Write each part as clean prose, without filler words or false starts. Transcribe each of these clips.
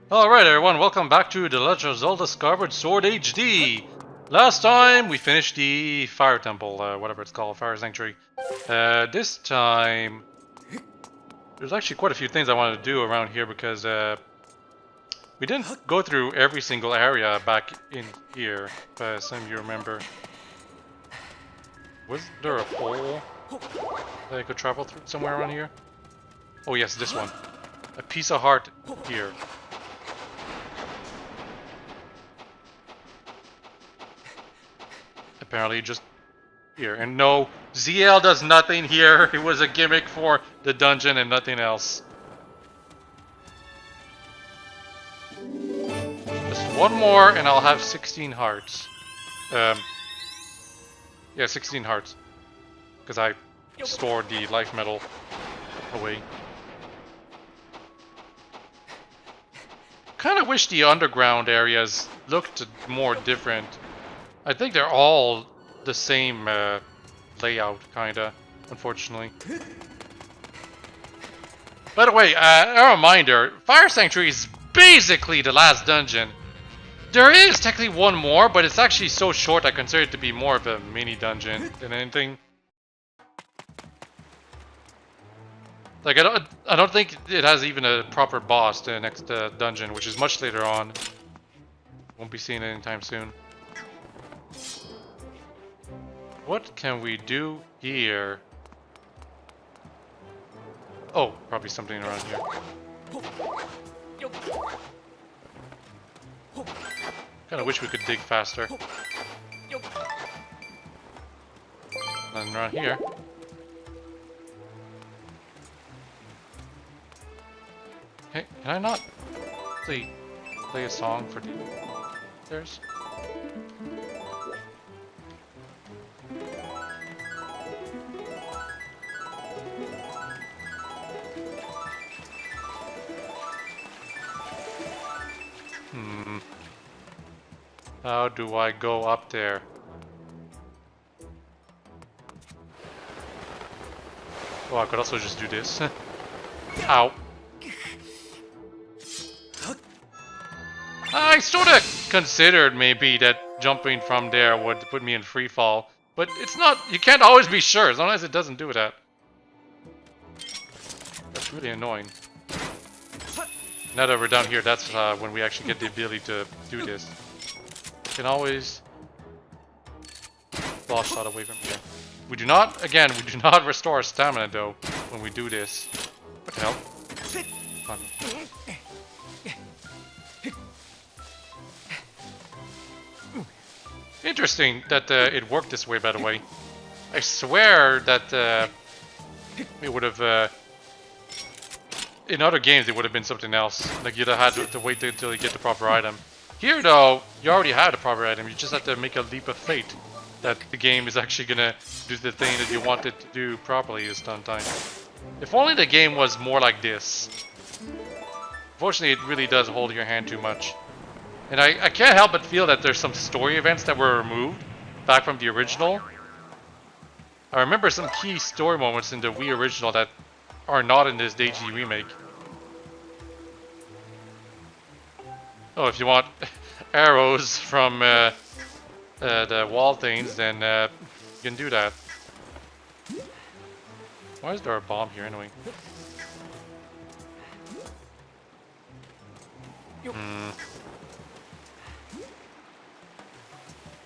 Alright everyone, welcome back to The Legend of Zelda Skyward Sword HD! Last time we finished the Fire Temple, whatever it's called, Fire Sanctuary. This time, there's actually quite a few things I wanted to do around here because we didn't go through every single area back in here, if some of you remember. Was there a hole that I could travel through somewhere around here? Oh yes, this one. A piece of heart here. Apparently just here. And no, ZL does nothing here. It was a gimmick for the dungeon and nothing else. Just one more and I'll have 16 hearts. Yeah, 16 hearts. Because I stored the life metal away. Kind of wish the underground areas looked more different. I think they're all the same layout, kinda, unfortunately. By the way, a reminder, Fire Sanctuary is basically the last dungeon. There is technically one more, but it's actually so short I consider it to be more of a mini dungeon than anything. Like, I don't think it has even a proper boss to the next dungeon, which is much later on. Won't be seeing it anytime soon. What can we do here? Oh, probably something around here. Kinda wish we could dig faster. Nothing around here. Hey, can I not play a song for the stairs? How do I go up there? Oh, I could also just do this. Ow. I sort of considered maybe that jumping from there would put me in free fall, but it's not, you can't always be sure, as long as it doesn't do that. That's really annoying. Now that we're down here, that's when we actually get the ability to do this. Can always boss shot away from here. We do not, again, we do not restore our stamina though when we do this. What the hell? Fun. Interesting that it worked this way, by the way. I swear that it would have, in other games it would have been something else. Like you'd have had to wait until you get the proper item. Here though, you already had a proper item, you just have to make a leap of faith that the game is actually gonna do the thing that you want it to do properly this time. If only the game was more like this. Unfortunately, it really does hold your hand too much. And I can't help but feel that there's some story events that were removed back from the original. I remember some key story moments in the Wii original that are not in this HD remake. Oh, if you want arrows from the wall things, then you can do that. Why is there a bomb here anyway?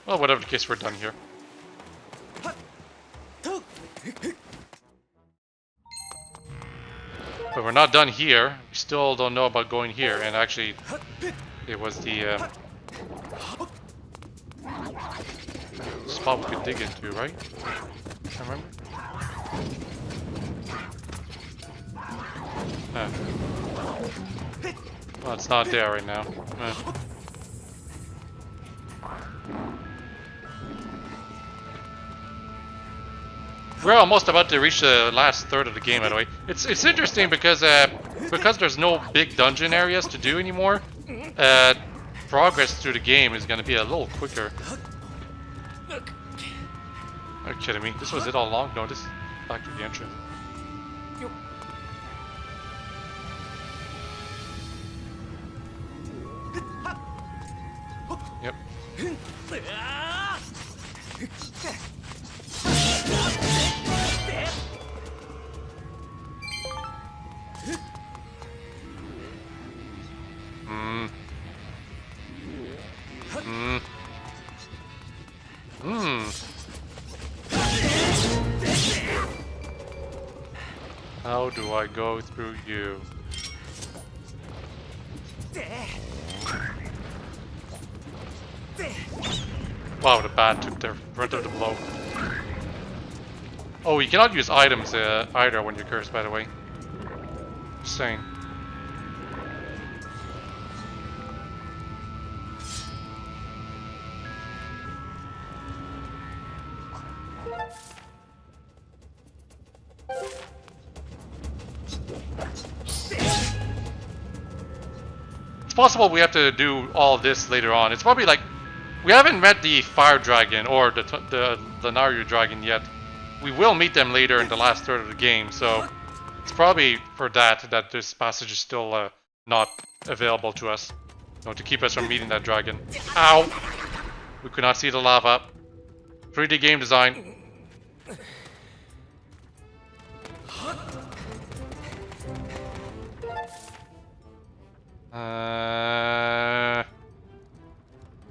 Well, whatever the case, we're done here. But we're not done here. We still don't know about going here, and actually it was the spot we could dig into, right? I remember. Well, it's not there right now. We're almost about to reach the last third of the game, by the way. It's interesting because there's no big dungeon areas to do anymore. Progress through the game is going to be a little quicker. Are you kidding me? This was it all along? No, this is back to the entrance. Yep. How do I go through you? Wow, the bat took the brunt of the blow. Oh, you cannot use items either when you're cursed, by the way. Just saying. It's possible we have to do all of this later on. It's probably like we haven't met the fire dragon or the Naru dragon yet. We will meet them later in the last third of the game, so it's probably for that this passage is still not available to us, to keep us from meeting that dragon. Ow! We could not see the lava. 3D game design.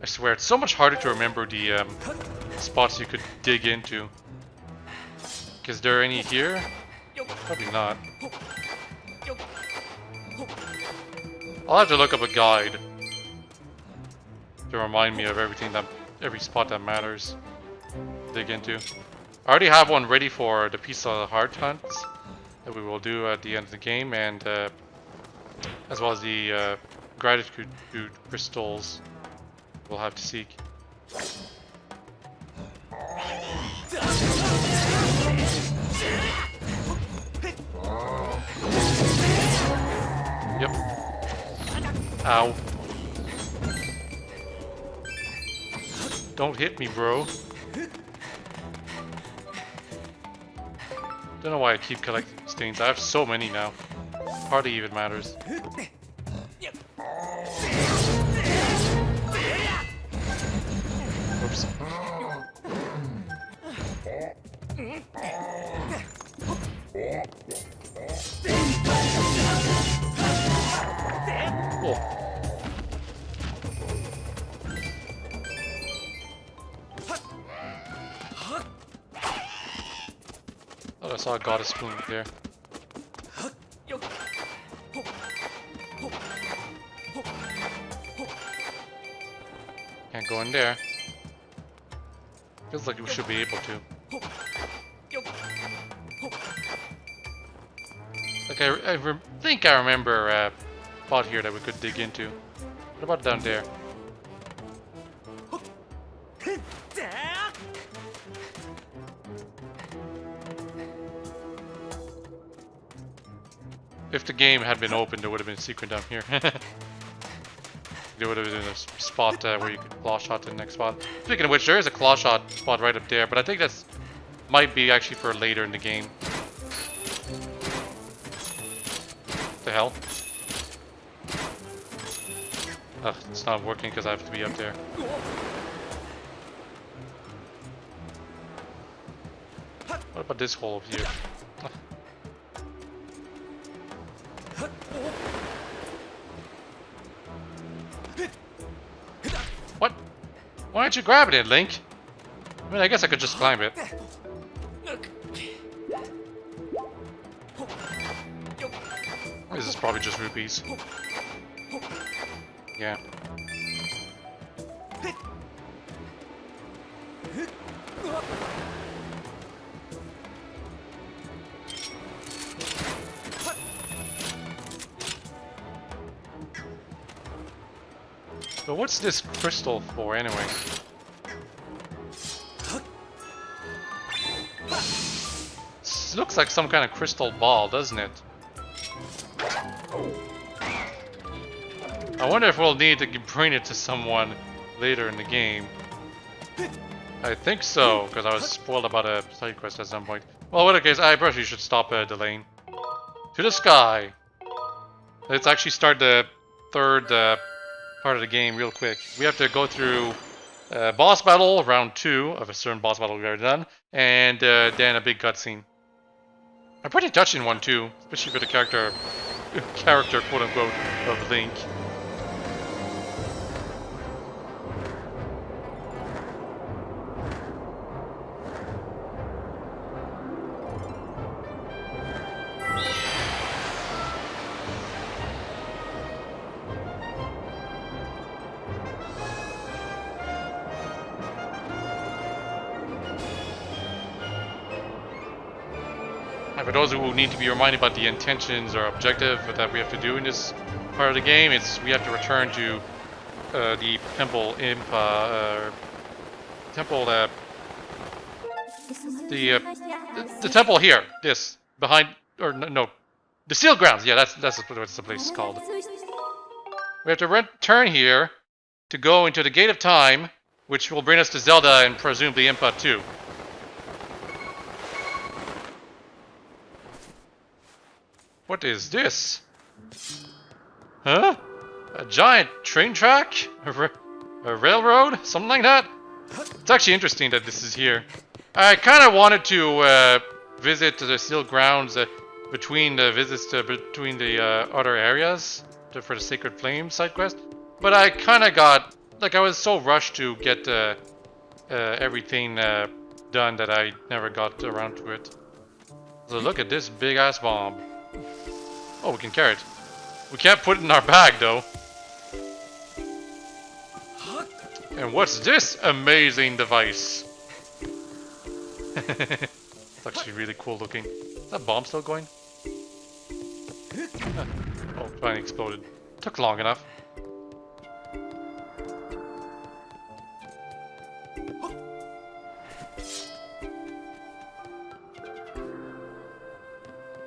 I swear, it's so much harder to remember the spots you could dig into. Is there any here? Probably not. I'll have to look up a guide to remind me of every spot that matters to dig into. I already have one ready for the piece of the heart hunts that we will do at the end of the game, and as well as the gratitude crystals we'll have to seek. Yep. Ow. Don't hit me, bro. Don't know why I keep collecting stains. I have so many now. Hardly even matters. Oops. Oh. Oh, I saw a goddess spoon there. Can't go in there. Feels like we should be able to. Like I think I remember a spot here that we could dig into. What about down there? If the game had been open, there would have been a secret down here. There would have been a spot where you could claw shot to the next spot. Speaking of which, there is a claw shot spot right up there, but I think that's might be actually for later in the game. What the hell? Ugh, it's not working because I have to be up there. What about this hole over here? What? Why aren't you grabbing it, Link? I mean, I guess I could just climb it. This is probably just rupees. Yeah. So what's this crystal for anyway? This looks like some kind of crystal ball, doesn't it? I wonder if we'll need to bring it to someone later in the game. I think so, because I was spoiled about a side quest at some point. Well, in any case, I probably should stop delaying. To the sky! Let's actually start the third part of the game real quick. We have to go through boss battle, round 2 of a certain boss battle we've already done, and then a big cutscene. A pretty touching one too, especially for the character quote unquote, of Link. And for those who need to be reminded about the intentions or objective that we have to do in this part of the game, it's we have to return to the temple the temple here. This behind or no, the Seal Grounds. Yeah, that's what the place is called. We have to return here to go into the Gate of Time, which will bring us to Zelda and presumably Impa too. What is this? Huh? A giant train track? A railroad? Something like that? It's actually interesting that this is here. I kind of wanted to visit the Seal Grounds between the visits to between the other areas for the Sacred Flame side quest, but I kind of got like I was so rushed to get everything done that I never got around to it. So look at this big ass bomb. Oh, we can carry it. We can't put it in our bag though. And what's this amazing device? It's actually really cool looking. Is that bomb still going? Oh, it finally exploded. Took long enough.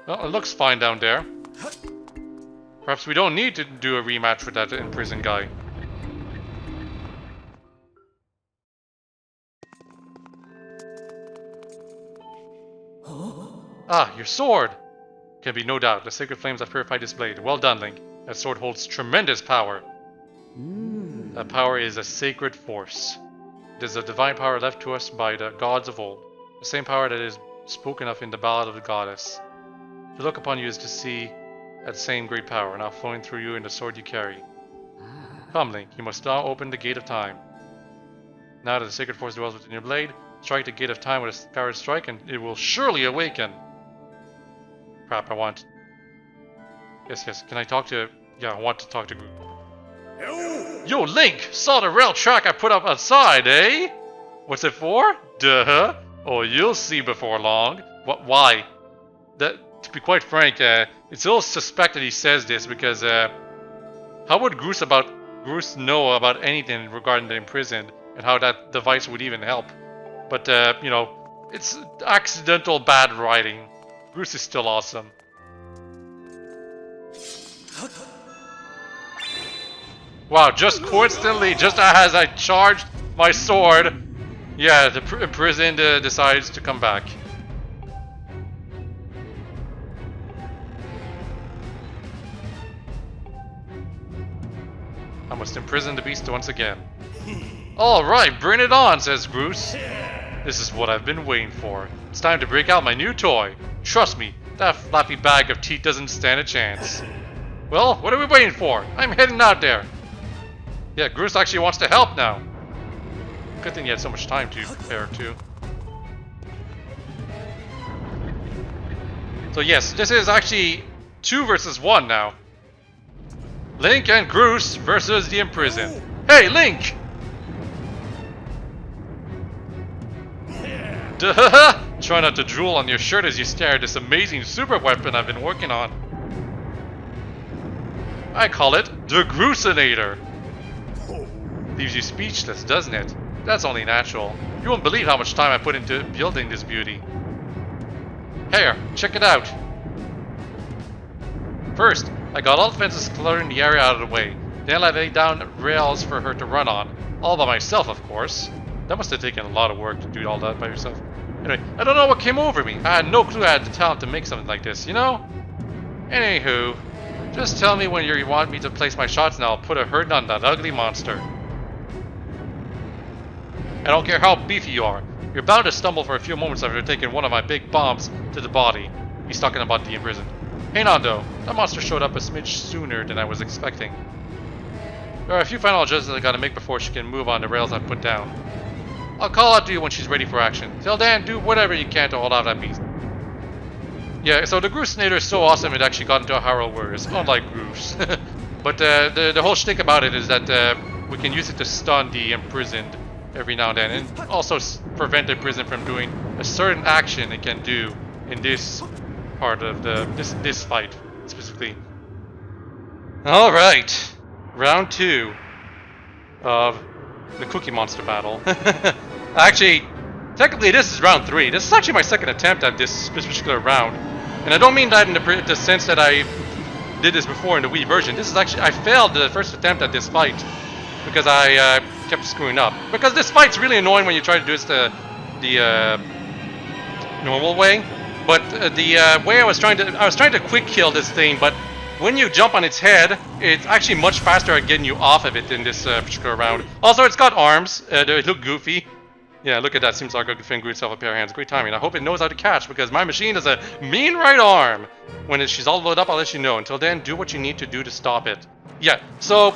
Well, it looks fine down there. Perhaps we don't need to do a rematch with that imprisoned guy. Ah, your sword! Can be no doubt. The sacred flames have purified this blade. Well done, Link. That sword holds tremendous power. That power is a sacred force. It is a divine power left to us by the gods of old. The same power that is spoken of in the Ballad of the Goddess. To look upon you is to see that same great power now flowing through you in the sword you carry. Come, Link, you must now open the Gate of Time. Now that the sacred force dwells within your blade, strike the Gate of Time with a powered strike and it will surely awaken. Crap, I want... Yes, can I talk to... Yeah, I want to talk to Groose. Yo, Link! Saw the rail track I put up outside, eh? What's it for? Duh! Oh, you'll see before long. What? Why? To be quite frank, it's a little suspect that he says this because how would Groose know about anything regarding the imprisoned and how that device would even help? But you know, it's accidental bad writing. Groose is still awesome. Wow, just coincidentally, just as I charged my sword, yeah, the imprisoned decides to come back. I must imprison the beast once again. Alright, bring it on, says Groose. This is what I've been waiting for. It's time to break out my new toy. Trust me, that flappy bag of teeth doesn't stand a chance. Well, what are we waiting for? I'm heading out there. Yeah, Groose actually wants to help now. Good thing he had so much time to prepare too. So yes, this is actually 2 versus 1 now. Link and Groose versus the imprisoned. Hey, Link! Duh! Try not to drool on your shirt as you stare at this amazing super weapon I've been working on. I call it the Groose-anator. Leaves you speechless, doesn't it? That's only natural. You won't believe how much time I put into building this beauty. Here, check it out. First, I got all the fences cluttering the area out of the way. Then I laid down rails for her to run on. All by myself, of course. That must have taken a lot of work to do all that by yourself. Anyway, I don't know what came over me. I had no clue I had the talent to make something like this, you know? Anywho, Just tell me when you want me to place my shots and I'll put a hurt on that ugly monster. I don't care how beefy you are. You're bound to stumble for a few moments after taking one of my big bombs to the body. He's talking about the imprisoned. Hang on though, that monster showed up a smidge sooner than I was expecting. There are a few final adjustments I gotta make before she can move on the rails I've put down. I'll call out to you when she's ready for action. Till then, do whatever you can to hold out that beast. Yeah, so the Groose-aloo is so awesome it actually got into a Harrow Warriors, unlike Groose. But the whole shtick about it is that we can use it to stun the imprisoned every now and then, and also prevent the prison from doing a certain action it can do in this part of this fight specifically. All right, round 2 of the Cookie Monster battle. Actually, technically this is round 3. This is actually my second attempt at this particular round, and I don't mean that in the sense that I did this before in the Wii version. This is actually, I failed the first attempt at this fight because I kept screwing up. Because this fight's really annoying when you try to do this the normal way. But the way I was trying to quick kill this thing, but when you jump on its head, it's actually much faster at getting you off of it in this particular round. Also, it's got arms. They look goofy. Yeah, look at that. Seems like a good thing grew itself a pair of hands. Great timing. I hope it knows how to catch, because my machine has a mean right arm. When she's all loaded up, I'll let you know. Until then, do what you need to do to stop it. Yeah, so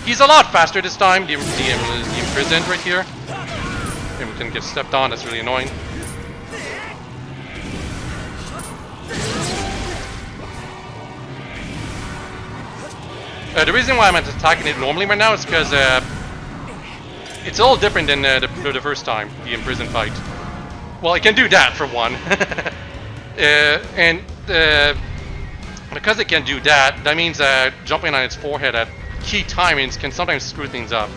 he's a lot faster this time, the imprisoned right here. And we can get stepped on. That's really annoying. The reason why I'm attacking it normally right now is because it's a little different than the first time, the imprisoned fight. Well, it can do that for one. And because it can do that, that means jumping on its forehead at key timings can sometimes screw things up.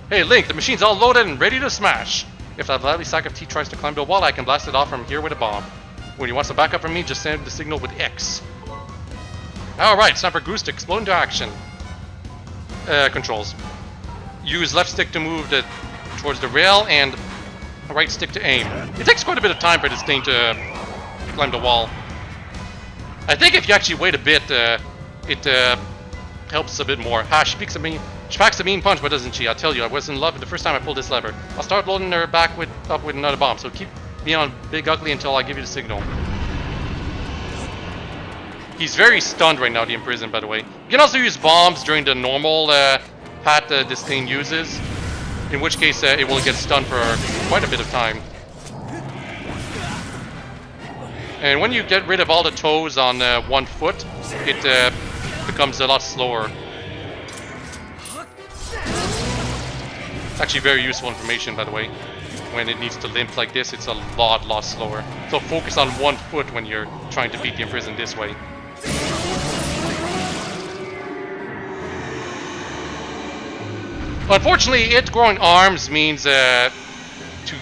Hey Link, the machine's all loaded and ready to smash. If that lovely sack of tea tries to climb the wall, I can blast it off from here with a bomb. When he wants to back up from me, just send the signal with X. Alright, it's time for Groose to explode into action. Controls. Use left stick to move towards the rail and right stick to aim. It takes quite a bit of time for this thing to climb the wall. I think if you actually wait a bit, it helps a bit more. She packs a mean punch, but doesn't she? I tell you, I was in love the first time I pulled this lever. I'll start loading her back up with another bomb, so keep me on Big Ugly until I give you the signal. He's very stunned right now, the imprisoned, by the way. You can also use bombs during the normal path this thing uses, in which case it will get stunned for quite a bit of time. And when you get rid of all the toes on one foot, it becomes a lot slower. It's actually very useful information, by the way. When it needs to limp like this, it's a lot slower. So focus on one foot when you're trying to beat the imprisoned this way. Unfortunately, it growing arms means to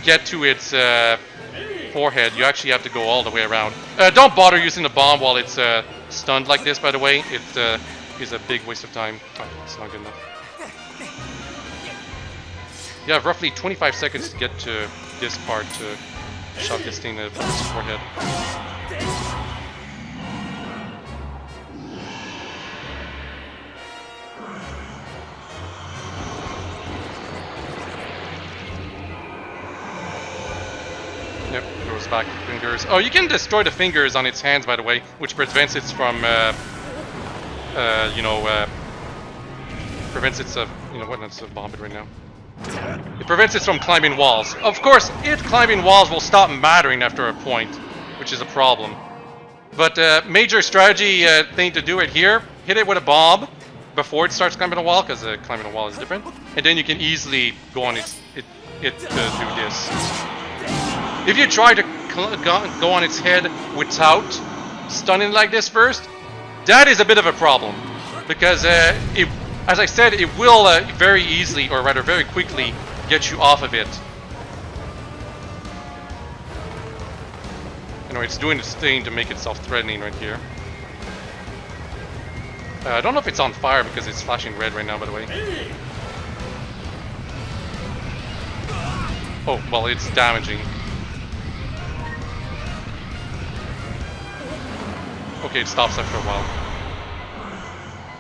get to its forehead, you actually have to go all the way around. Don't bother using the bomb while it's stunned like this, by the way. It is a big waste of time. Oh, it's not good enough. You have roughly 25 seconds to get to this part to shove this thing in its forehead. Yep, throws back fingers. Oh, you can destroy the fingers on its hands, by the way, which prevents it from, prevents it of, what, that's a bomb it right now. It prevents it from climbing walls. Of course, climbing walls will stop mattering after a point, which is a problem. But major strategy thing to do right here, hit it with a bomb before it starts climbing a wall, because climbing a wall is different. And then you can easily go on it to do this. If you try to go on its head without stunning like this first, that is a bit of a problem. Because as I said, it will very easily, or rather very quickly, get you off of it. Anyway, it's doing its thing to make itself threatening right here. I don't know if it's on fire because it's flashing red right now, by the way. Oh, well, it's damaging. Okay, it stops after a while.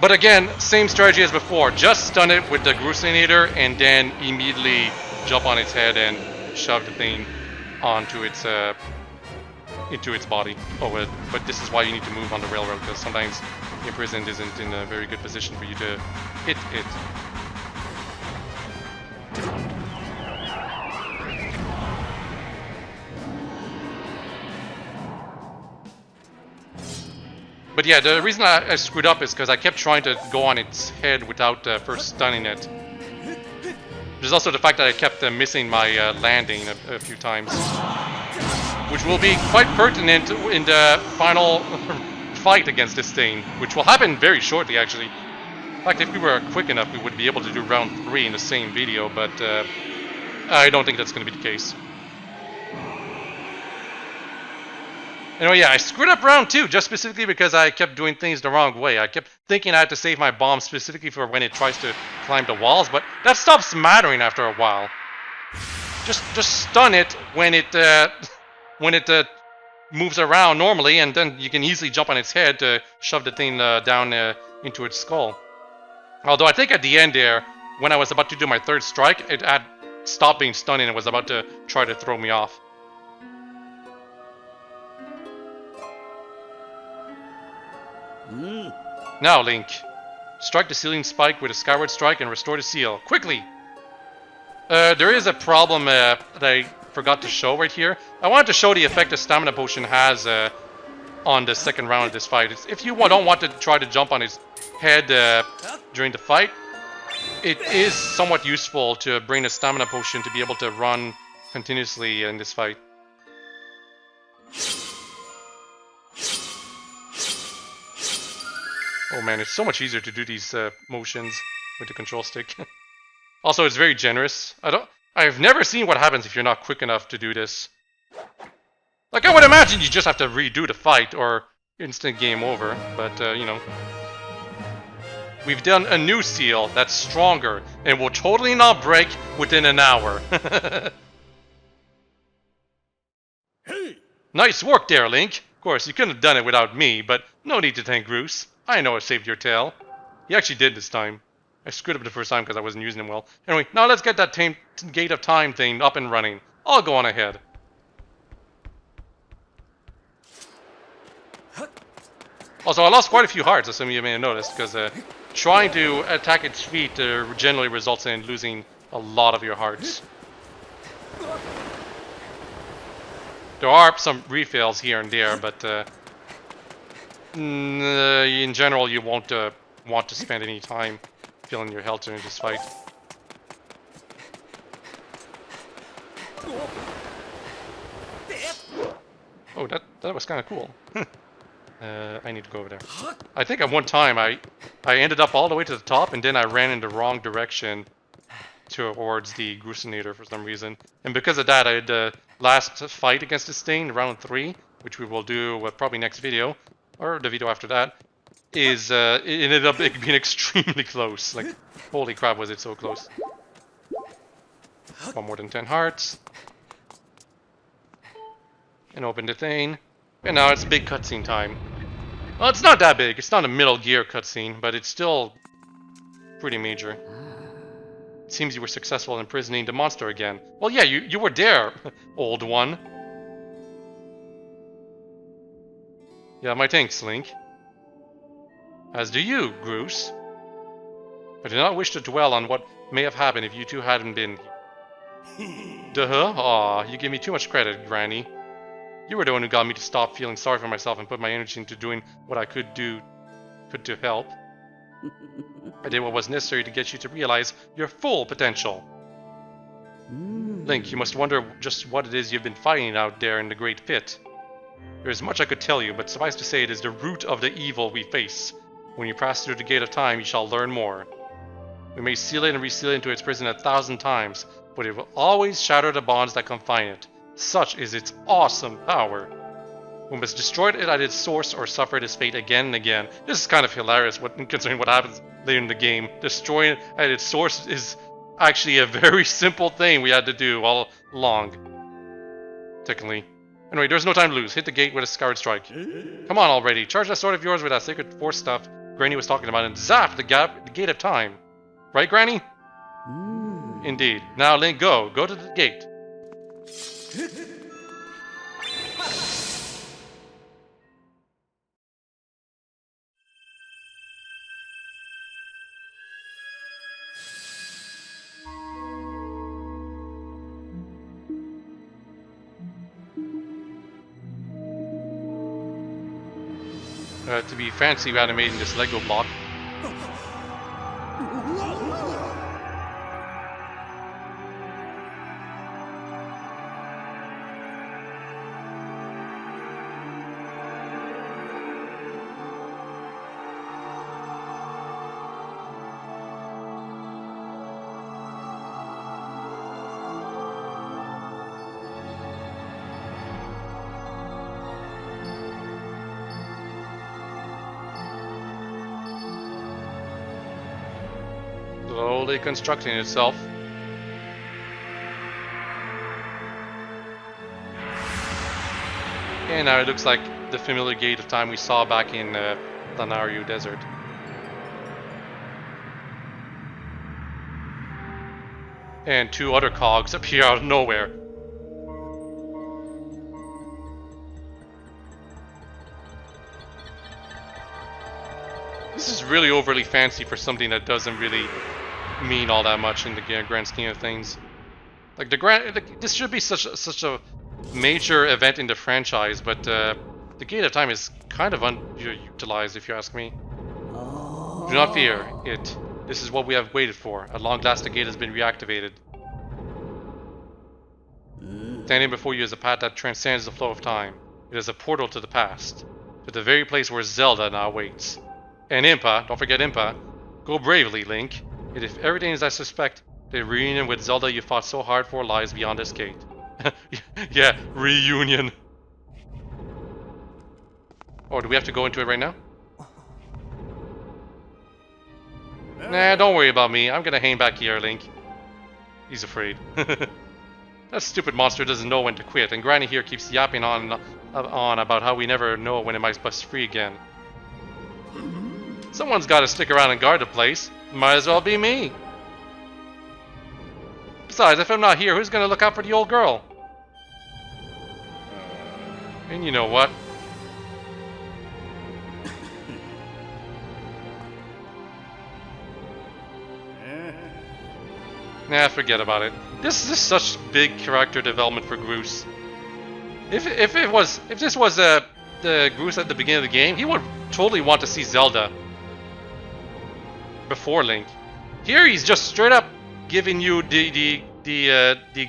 But again, same strategy as before. Just stun it with the Groose-aloo and then immediately jump on its head and shove the thing onto its into its body. Oh, but this is why you need to move on the railroad, because sometimes the imprisoned isn't in a very good position for you to hit it. But yeah, the reason I screwed up is because I kept trying to go on its head without first stunning it. There's also the fact that I kept missing my landing a few times, which will be quite pertinent in the final fight against this thing, which will happen very shortly, actually. In fact, if we were quick enough, we would be able to do round 3 in the same video, but I don't think that's going to be the case. Anyway, yeah, I screwed up round 2 just specifically because I kept doing things the wrong way. I kept thinking I had to save my bomb specifically for when it tries to climb the walls, but that stops mattering after a while. Just stun it when it moves around normally, and then you can easily jump on its head to shove the thing down into its skull. Although I think at the end there, when I was about to do my 3rd strike, it had stopped being stunning and was about to try to throw me off. Now, Link, strike the sealing spike with a Skyward strike and restore the seal. Quickly! There is a problem that I forgot to show right here. I wanted to show the effect the stamina potion has on the 2nd round of this fight. If you don't want to try to jump on his head during the fight, it is somewhat useful to bring a stamina potion to be able to run continuously in this fight. Oh man, it's so much easier to do these motions with the control stick. Also, it's very generous. I've never seen what happens if you're not quick enough to do this. Like, I would imagine you just have to redo the fight or instant game over, but you know. We've done a new seal that's stronger and will totally not break within an hour. Hey! Nice work there, Link. Of course, you couldn't have done it without me, but no need to thank Groose. I know I saved your tail. He actually did this time. I screwed up the first time because I wasn't using him well. Anyway, now let's get that Gate of Time thing up and running. I'll go on ahead. Also, I lost quite a few hearts, as some of you may have noticed, because trying to attack its feet generally results in losing a lot of your hearts. There are some refills here and there, but in general, you won't want to spend any time filling your health during this fight. Oh, that was kind of cool. I need to go over there. I think at one time I ended up all the way to the top, and then I ran in the wrong direction towards the Groose-aloo for some reason. And because of that, I had the last fight against this thing, round 3, which we will do probably next video, or the video after that, is it ended up being extremely close. Like, holy crap, was it so close. One more than 10 hearts. And open the thing. And now it's big cutscene time. Well, it's not that big. It's not a Metal Gear cutscene, but it's still pretty major. It seems you were successful in imprisoning the monster again. Well, yeah, you were there, old one. Yeah, my thanks, Link. As do you, Groose. I do not wish to dwell on what may have happened if you two hadn't been here. Duh? Aw, you give me too much credit, Granny. You were the one who got me to stop feeling sorry for myself and put my energy into doing what I could to help. I did what was necessary to get you to realize your full potential. Link, you must wonder just what it is you've been fighting out there in the Great Pit. There is much I could tell you, but suffice to say it is the root of the evil we face. When you pass through the Gate of Time, you shall learn more. We may seal it and reseal it into its prison 1,000 times, but it will always shatter the bonds that confine it. Such is its awesome power. We must destroy it at its source or suffer its fate again and again. This is kind of hilarious considering what happens later in the game. Destroying it at its source is actually a very simple thing we had to do all along. Technically. Anyway, there's no time to lose. Hit the gate with a Skyward strike. Come on already. Charge that sword of yours with that sacred force stuff. Granny was talking about and zap the gate of time. Right, Granny? Indeed. Now, Link, go. Go to the gate. To be fancy animating this Lego block. Slowly constructing itself. And now it looks like the familiar gate of time we saw back in Lanariu Desert. And two other cogs appear out of nowhere. This is really overly fancy for something that doesn't really mean all that much in the grand scheme of things. Like this should be such a major event in the franchise, but the Gate of Time is kind of underutilized, if you ask me. Do not fear it. This is what we have waited for. At long last, the gate has been reactivated. Standing before you is a path that transcends the flow of time. It is a portal to the past, to the very place where Zelda now waits. And Impa, don't forget Impa. Go bravely, Link. And if everything is as I suspect, the reunion with Zelda you fought so hard for lies beyond this gate. Yeah, reunion. Oh, do we have to go into it right now? Nah, don't worry about me. I'm gonna hang back here, Link. He's afraid. That stupid monster doesn't know when to quit, and Granny here keeps yapping on about how we never know when it might bust free again. Someone's gotta stick around and guard the place. Might as well be me. Besides, if I'm not here, who's gonna look out for the old girl? And you know what? Nah, forget about it. This is such big character development for Groose. If this was the Groose at the beginning of the game, he would totally want to see Zelda before Link. Here he's just straight up giving you the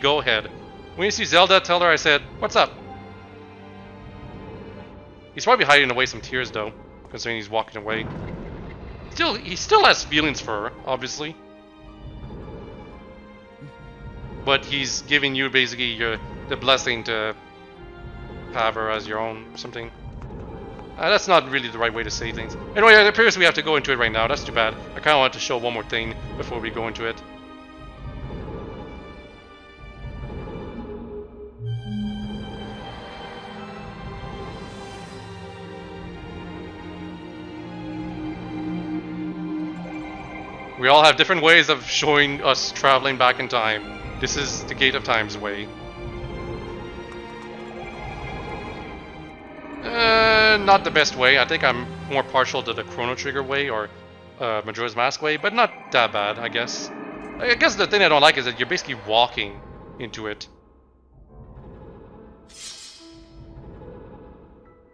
go ahead. When you see Zelda, tell her I said, "What's up?" He's probably hiding away some tears though, considering he's walking away. He still has feelings for her, obviously. But he's giving you basically the blessing to have her as your own or something. That's not really the right way to say things. Anyway, it appears we have to go into it right now. That's too bad. I kind of want to show one more thing before we go into it. We all have different ways of showing us traveling back in time. This is the Gate of Time's way. Not the best way. I think I'm more partial to the Chrono Trigger way or Majora's Mask way, but not that bad, I guess. I guess the thing I don't like is that you're basically walking into it.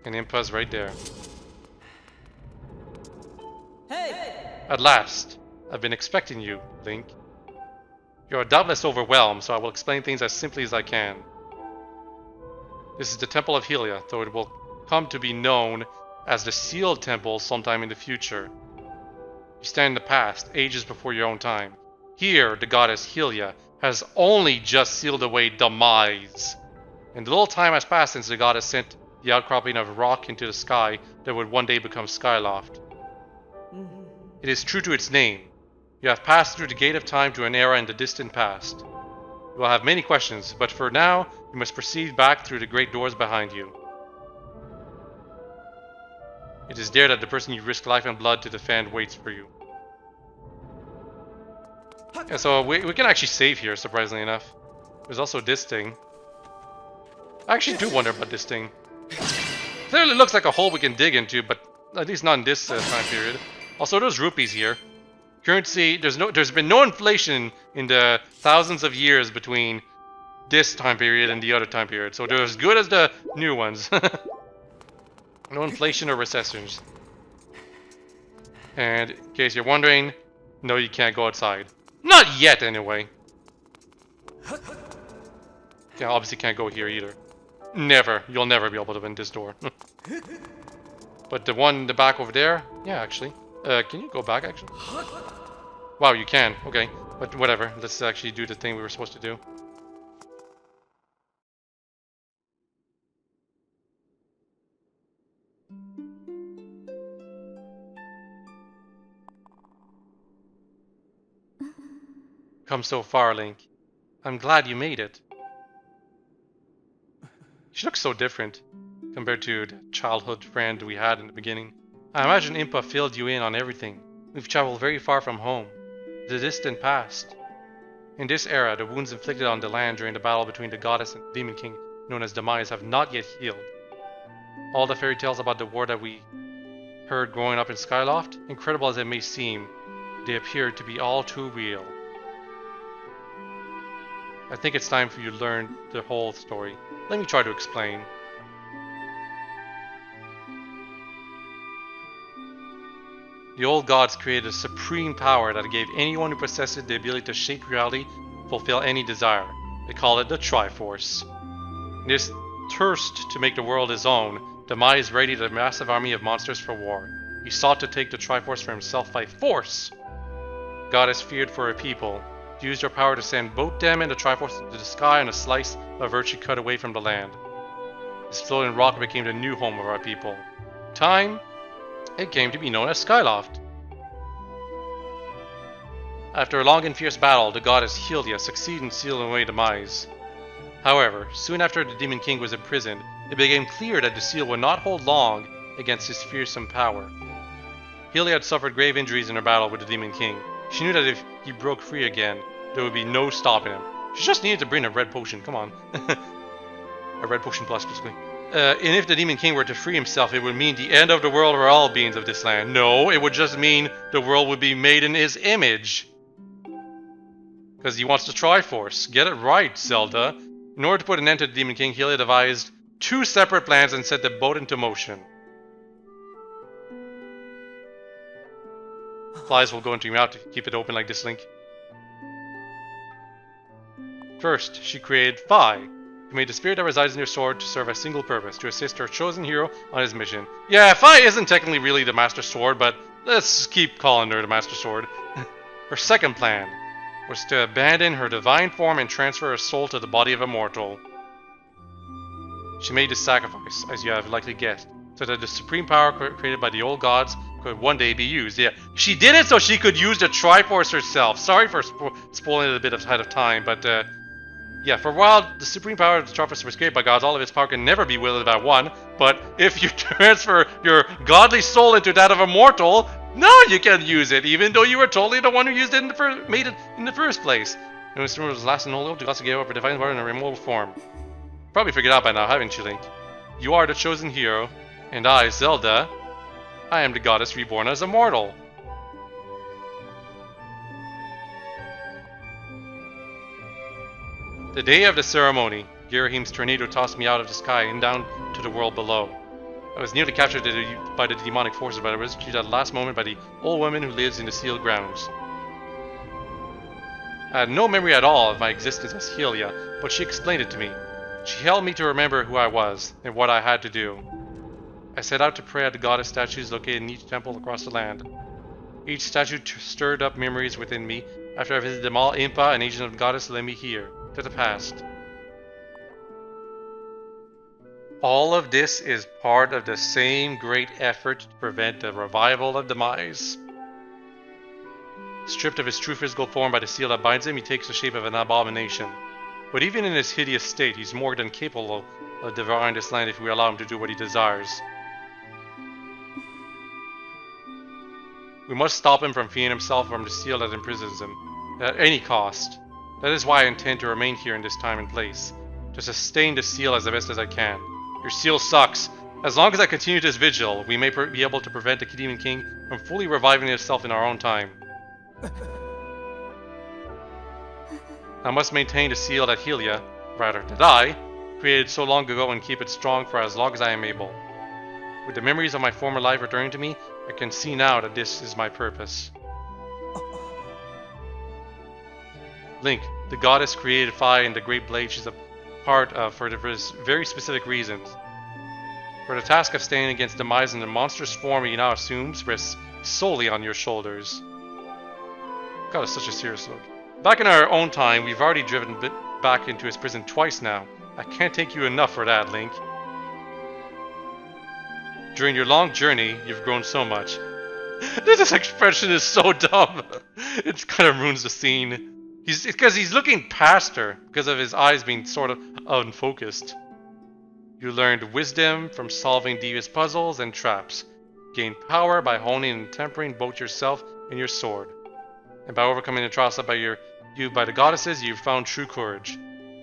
And Impa's right there. Hey! At last. I've been expecting you, Link. You are doubtless overwhelmed, so I will explain things as simply as I can. This is the Temple of Hylia, though it will come to be known as the Sealed Temple sometime in the future. You stand in the past, ages before your own time. Here, the goddess Hylia has only just sealed away demise. And a little time has passed since the goddess sent the outcropping of rock into the sky that would one day become Skyloft. It is true to its name. You have passed through the Gate of Time to an era in the distant past. You will have many questions, but for now, you must proceed back through the great doors behind you. It is there that the person you risk life and blood to defend waits for you. Yeah, so we can actually save here, surprisingly enough. There's also this thing. I actually do wonder about this thing. Clearly looks like a hole we can dig into, but at least not in this time period. Also, there's rupees here. Currency, there's been no inflation in the thousands of years between this time period and the other time period. So they're as good as the new ones. No inflation or recessions. And in case you're wondering, no, you can't go outside. Not yet, anyway. Yeah, obviously can't go here either. Never. You'll never be able to win this door. But the one in the back over there, yeah, actually. Can you go back, actually? Wow, you can. Okay. But whatever. Let's actually do the thing we were supposed to do. Come so far, Link. I'm glad you made it. She looks so different compared to the childhood friend we had in the beginning. I imagine Impa filled you in on everything. We've traveled very far from home, the distant past. In this era, the wounds inflicted on the land during the battle between the goddess and the demon king, known as Demise, have not yet healed. All the fairy tales about the war that we heard growing up in Skyloft, incredible as it may seem, they appear to be all too real. I think it's time for you to learn the whole story. Let me try to explain. The old gods created a supreme power that gave anyone who possessed it the ability to shape reality, fulfill any desire. They call it the Triforce. In this thirst to make the world his own, Demise readied a massive army of monsters for war. He sought to take the Triforce for himself by force. The goddess feared for her people. She used her power to send both them and the Triforce into the sky on a slice of earth she cut away from the land. This floating rock became the new home of our people. In time, it came to be known as Skyloft. After a long and fierce battle, the goddess Hylia succeeded in sealing away Demise. However, soon after the Demon King was imprisoned, it became clear that the seal would not hold long against his fearsome power. Hylia had suffered grave injuries in her battle with the Demon King. She knew that if he broke free again, there would be no stopping him. She just needed to bring a red potion, come on. A red potion plus, basically. And if the Demon King were to free himself, it would mean the end of the world for all beings of this land. No, it would just mean the world would be made in his image. Because he wants the Triforce. Get it right, Zelda. In order to put an end to the Demon King, Hylia devised 2 separate plans and set them both into motion. Flies will go into your mouth to keep it open like this, Link. First, she created Fi, who made the spirit that resides in your sword to serve a single purpose, to assist her chosen hero on his mission. Yeah, Fi isn't technically really the Master Sword, but let's keep calling her the Master Sword. Her second plan was to abandon her divine form and transfer her soul to the body of a mortal. She made this sacrifice, as you have likely guessed, so that the supreme power created by the old gods could one day be used. Yeah, she did it so she could use the Triforce herself. Sorry for spoiling it a bit ahead of time, but yeah, for a while, the supreme power of the Triforce was created by gods. All of its power can never be wielded by one, but if you transfer your godly soul into that of a mortal, no, you can use it, even though you were totally the one who used it made it in the first place. No instrument was last and only hope to also gave up her divine power in a remote form. Probably figured out by now, haven't you, Link? You are the chosen hero, and I, Zelda, I am the goddess reborn as a mortal. The day of the ceremony, Girahim's tornado tossed me out of the sky and down to the world below. I was nearly captured by the demonic forces, but I was rescued at the last moment by the old woman who lives in the sealed grounds. I had no memory at all of my existence as Hylia, but she explained it to me. She helped me to remember who I was and what I had to do. I set out to pray at the goddess statues located in each temple across the land. Each statue stirred up memories within me. After I visited them all, Impa, an agent of the goddess, led me here, to the past. All of this is part of the same great effort to prevent the revival of Demise. Stripped of his true physical form by the seal that binds him, he takes the shape of an abomination. But even in his hideous state, he's more than capable of devouring this land if we allow him to do what he desires. We must stop him from freeing himself from the seal that imprisons him, at any cost. That is why I intend to remain here in this time and place, to sustain the seal as the best as I can. Your seal sucks. As long as I continue this vigil, we may be able to prevent the Demon King from fully reviving itself in our own time. I must maintain the seal that Helia, rather that I, created so long ago and keep it strong for as long as I am able. With the memories of my former life returning to me, I can see now that this is my purpose. Link, the goddess created Phi and the Great Blade she's a part of for very specific reasons. For the task of standing against demise in the monstrous form he now assumes rests solely on your shoulders. God, it's such a serious look. Back in our own time, we've already driven back into his prison twice now. I can't thank you enough for that, Link. During your long journey, you've grown so much. This expression is so dumb. It kind of ruins the scene. Because he's looking past her because of his eyes being sort of unfocused. You learned wisdom from solving devious puzzles and traps. Gained power by honing and tempering both yourself and your sword. And by overcoming the trials set by by the goddesses, you've found true courage.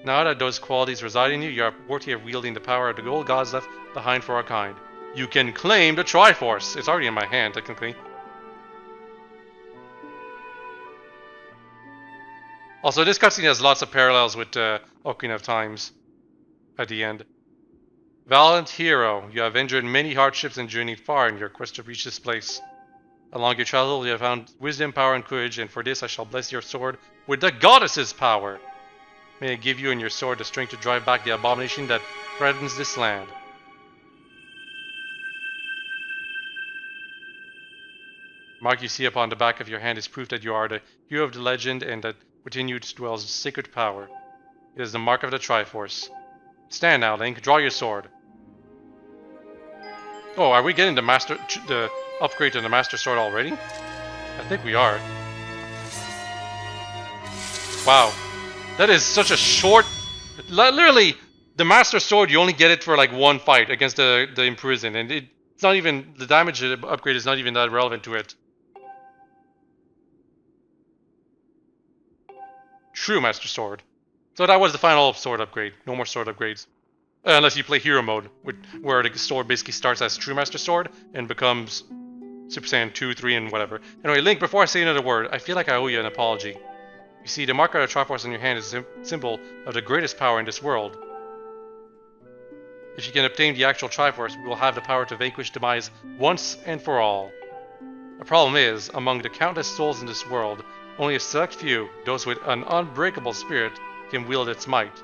Now that those qualities reside in you, you are worthy of wielding the power of the old gods left behind for our kind. You can claim the Triforce. It's already in my hand, technically. Also, this cutscene has lots of parallels with Ocarina of Times at the end. Valiant hero, you have endured many hardships and journeyed far in your quest to reach this place. Along your travel, you have found wisdom, power, and courage, and for this I shall bless your sword with the goddess's power. May I give you and your sword the strength to drive back the abomination that threatens this land. The mark you see upon the back of your hand is proof that you are the hero of the legend and that within you dwells sacred power. It is the mark of the Triforce. Stand now, Link. Draw your sword. Oh, are we getting the upgrade to the Master Sword already? I think we are. Wow. That is such a short... Literally, the Master Sword, you only get it for like one fight against the Imprisoned. And it's not even... The damage upgrade is not even that relevant to it. True Master Sword. So that was the final sword upgrade. No more sword upgrades. Unless you play Hero Mode, where the sword basically starts as True Master Sword and becomes Super Saiyan 2, 3, and whatever. Anyway, Link, before I say another word, I feel like I owe you an apology. You see, the mark of the Triforce on your hand is a symbol of the greatest power in this world. If you can obtain the actual Triforce, we will have the power to vanquish demise once and for all. The problem is, among the countless souls in this world, only a select few, those with an unbreakable spirit, can wield its might.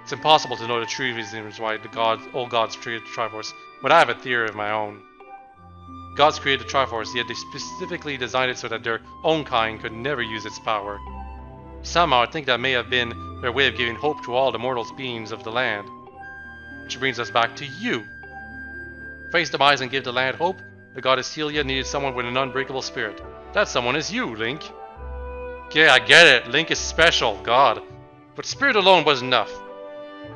It's impossible to know the true reasons why all gods created the Triforce, but I have a theory of my own. Gods created the Triforce, yet they specifically designed it so that their own kind could never use its power. Somehow I think that may have been their way of giving hope to all the mortal beings of the land. Which brings us back to you. Face demise and give the land hope. The goddess Helia needed someone with an unbreakable spirit. That someone is you, Link. Okay, I get it. Link is special, God. But spirit alone wasn't enough.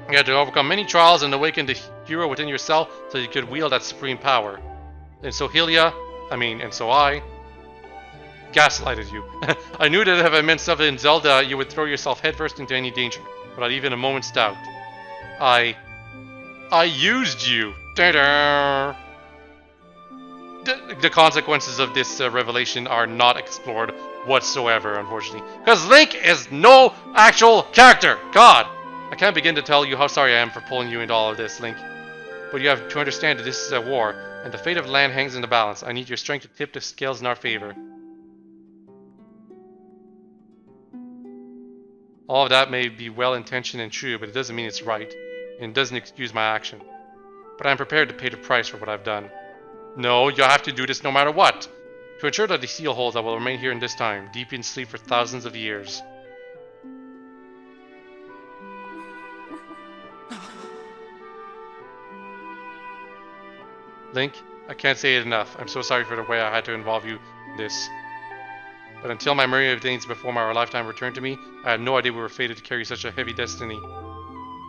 You had to overcome many trials and awaken the hero within yourself so you could wield that supreme power. And so and so I gaslighted you. I knew that if I meant something in Zelda, you would throw yourself headfirst into any danger, without even a moment's doubt. I used you. Ta-da! The consequences of this revelation are not explored whatsoever, unfortunately. Because Link is no actual character! God! I can't begin to tell you how sorry I am for pulling you into all of this, Link. But you have to understand that this is a war, and the fate of the land hangs in the balance. I need your strength to tip the scales in our favor. All of that may be well-intentioned and true, but it doesn't mean it's right, and it doesn't excuse my action. But I'm prepared to pay the price for what I've done. No, you have to do this no matter what. To ensure that the seal holds, I will remain here in this time, deep in sleep for thousands of years. Link, I can't say it enough. I'm so sorry for the way I had to involve you in this. But until my memory of days before my lifetime returned to me, I had no idea we were fated to carry such a heavy destiny.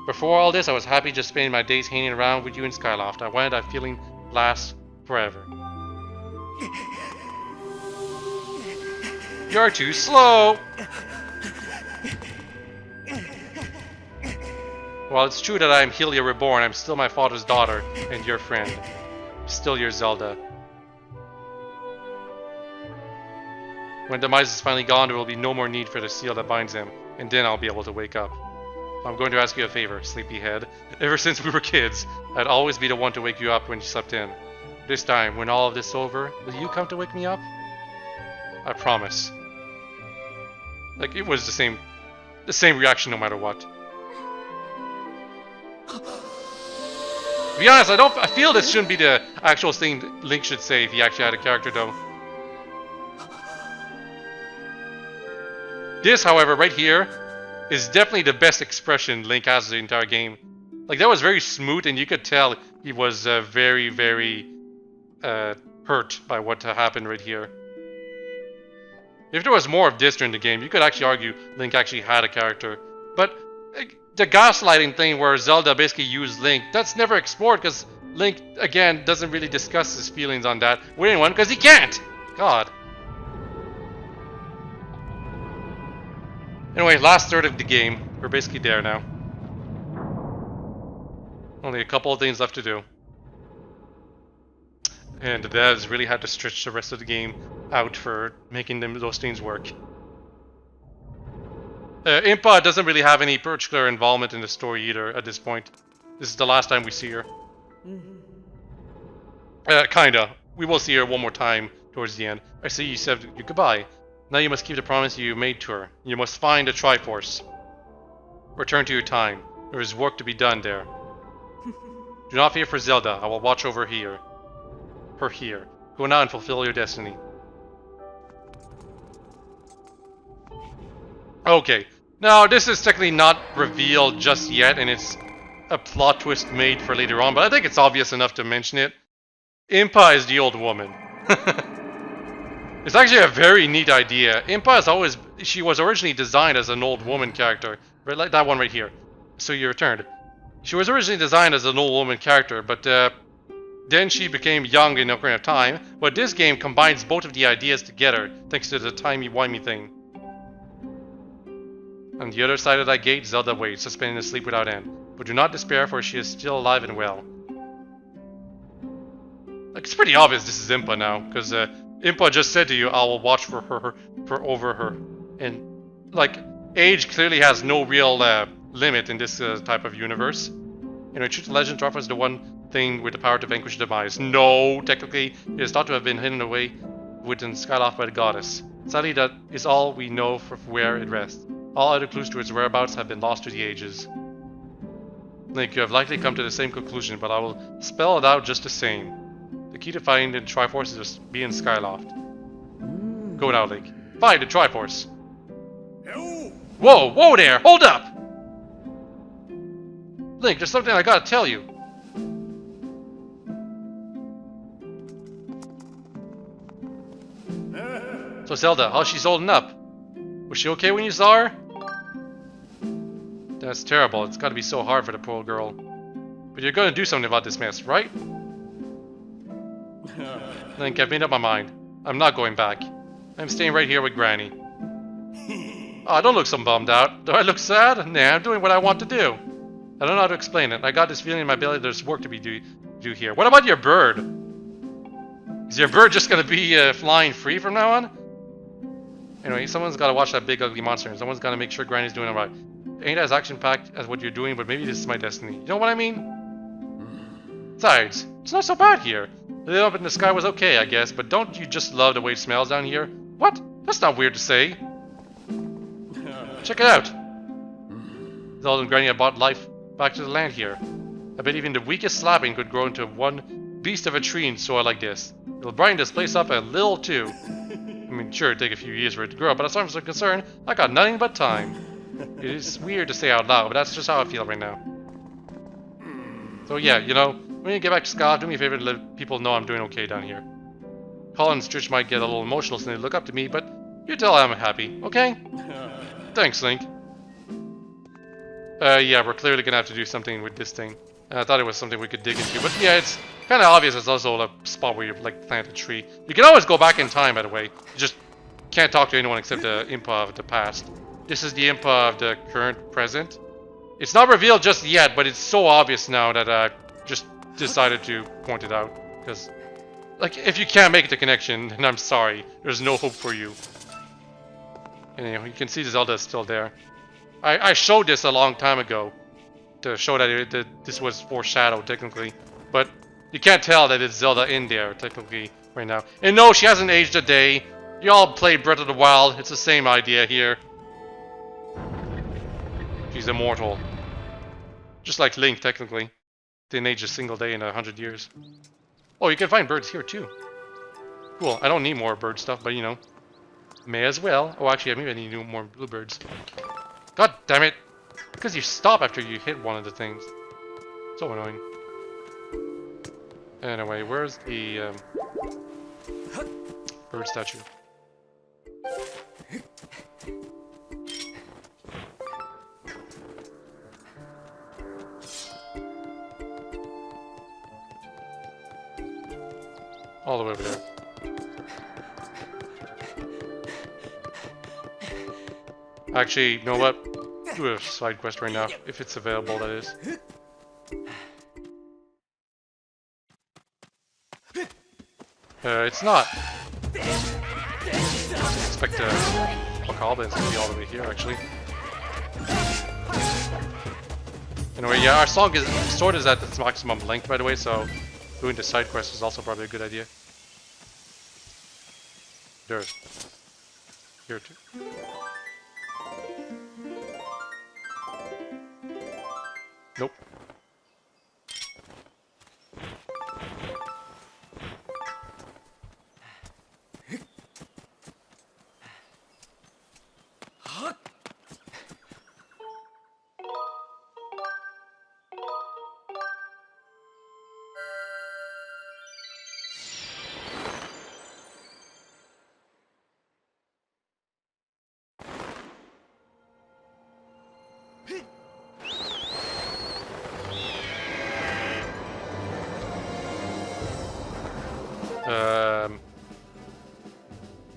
Before all this, I was happy just spending my days hanging around with you in Skyloft. I wanted that feeling last forever. You're too slow! While it's true that I am Hylia reborn, I'm still my father's daughter and your friend. Still your Zelda. When Demise is finally gone, there will be no more need for the seal that binds him, and then I'll be able to wake up. I'm going to ask you a favor, sleepyhead. Ever since we were kids, I'd always be the one to wake you up when you slept in. This time, when all of this is over, will you come to wake me up? I promise. Like, it was the same reaction no matter what. To be honest, I feel this shouldn't be the actual thing Link should say if he actually had a character though. This, however, right here, is definitely the best expression Link has in the entire game. Like, that was very smooth, and you could tell he was very, very hurt by what happened right here. If there was more of this during the game, you could actually argue Link actually had a character. But the gaslighting thing where Zelda basically used Link, that's never explored because Link, again, doesn't really discuss his feelings on that with anyone because he can't! God. Anyway, last third of the game. We're basically there now. Only a couple of things left to do. And the devs really had to stretch the rest of the game out for making those things work. Impa doesn't really have any particular involvement in the story either at this point. This is the last time we see her. Kinda. We will see her one more time towards the end. I see you said you goodbye. Now you must keep the promise you made to her. You must find the Triforce. Return to your time. There is work to be done there. Do not fear for Zelda. I will watch over her here. Go now and fulfill your destiny. Okay. Now, this is technically not revealed just yet, and it's a plot twist made for later on, but I think it's obvious enough to mention it. Impa is the old woman. It's actually a very neat idea. Impa is always... She was originally designed as an old woman character. Right, like that one right here. So you returned. She was originally designed as an old woman character, but then she became young in Ocarina of Time. But this game combines both of the ideas together, thanks to the timey-wimey thing. On the other side of that gate, Zelda waits, suspended in sleep without end. But do not despair, for she is still alive and well. Like, it's pretty obvious this is Impa now, because Impa just said to you, I will watch over her. And, like, age clearly has no real limit in this type of universe. You know, truth legend offers the one thing with the power to vanquish Demise. No, technically, it is thought to have been hidden away within Skyloft by the goddess. Sadly, that is all we know for where it rests. All other clues to its whereabouts have been lost through the ages. Link, you have likely come to the same conclusion, but I will spell it out just the same. The key to finding the Triforce is to be in Skyloft. Go now, Link. Find the Triforce. Whoa, whoa there! Hold up! Link, there's something I gotta tell you. So Zelda, how's she holding up? Was she okay when you saw her? That's terrible. It's gotta be so hard for the poor girl. But you're gonna do something about this mess, right? Link, I've made up my mind. I'm not going back. I'm staying right here with Granny. Oh, don't look so bummed out. Do I look sad? Nah, I'm doing what I want to do. I don't know how to explain it. I got this feeling in my belly there's work to be do here. What about your bird? Is your bird just gonna be flying free from now on? Anyway, someone's gotta watch that big ugly monster and someone's gotta make sure Granny's doing alright. Ain't as action-packed as what you're doing, but maybe this is my destiny. You know what I mean? Besides, it's not so bad here. The lit up in the sky was okay, I guess, but don't you just love the way it smells down here? What? That's not weird to say. Check it out. Zelda and Granny have brought life back to the land here. I bet even the weakest slapping could grow into one beast of a tree in soil like this. It'll brighten this place up a little too. I mean, sure, it'd take a few years for it to grow, but as far as I'm concerned, I got nothing but time. It is weird to say out loud, but that's just how I feel right now. So yeah, you know, when you get back to Scott, do me a favor to let people know I'm doing okay down here. Colin and Stritch might get a little emotional since they look up to me, but you tell I'm happy, okay? Thanks, Link. Yeah, we're clearly gonna have to do something with this thing. I thought it was something we could dig into, but yeah, Kind of obvious. It's also a spot where you like plant a tree. You can always go back in time, by the way. You just can't talk to anyone except the Impa of the past. This is the Impa of the current present. It's not revealed just yet, but it's so obvious now that I just decided to point it out. Because, like, if you can't make the connection, then I'm sorry. There's no hope for you. And, you know, you can see Zelda is still there. I showed this a long time ago to show that this was foreshadowed, technically. But you can't tell that it's Zelda in there, technically, right now. And no, she hasn't aged a day. You all played Breath of the Wild. It's the same idea here. She's immortal. Just like Link, technically. Didn't age a single day in 100 years. Oh, you can find birds here, too. Cool. I don't need more bird stuff, but, you know. May as well. Oh, actually, maybe I need more bluebirds. God damn it! Because you stop after you hit one of the things. So annoying. Anyway, where's the bird statue? All the way over there. Actually, you know what? Do a side quest right now, if it's available, that is. It's not. I expect Alcalbans to be all the way here, actually. Anyway, yeah, our song is sort of at its maximum length, by the way, so doing the side quest is also probably a good idea. There's here too. Nope.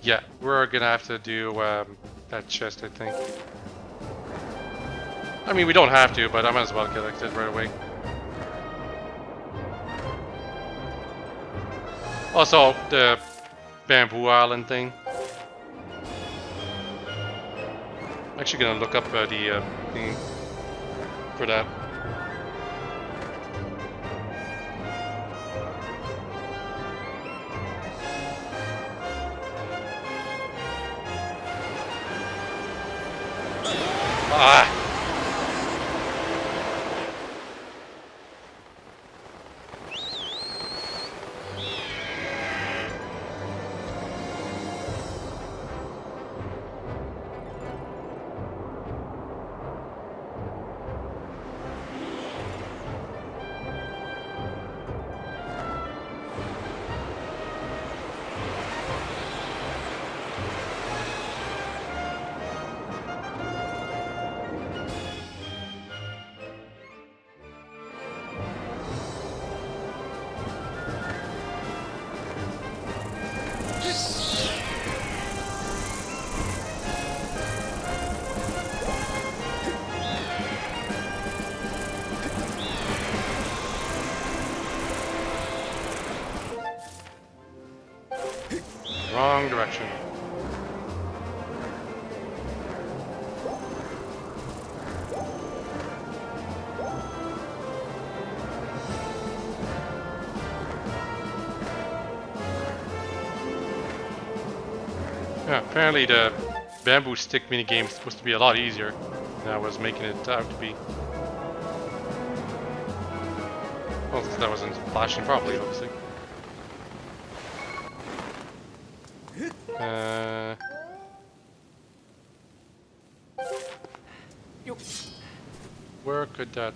Yeah, we're gonna have to do that chest, I think. I mean, we don't have to, but I might as well collect it right away. Also, the bamboo island thing. I'm actually gonna look up the thing for that. Ah! Wrong direction. Yeah, apparently the bamboo stick minigame is supposed to be a lot easier than I was making it out to be. Well, since that wasn't flashing properly, obviously. Where could that...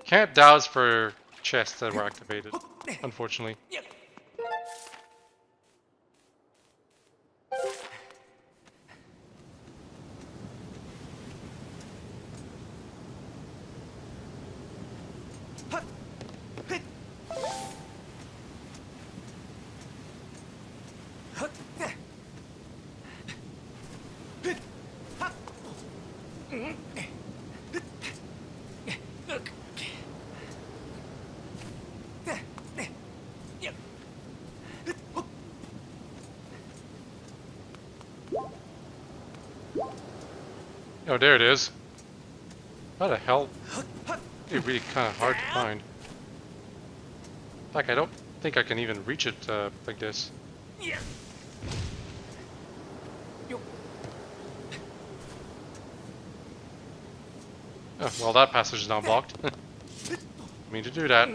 Can't douse for chests that were activated, unfortunately. Oh, there it is. How the hell? It's really kind of hard to find. In fact, I don't think I can even reach it like this. Oh, well, that passage is now blocked. I mean to do that.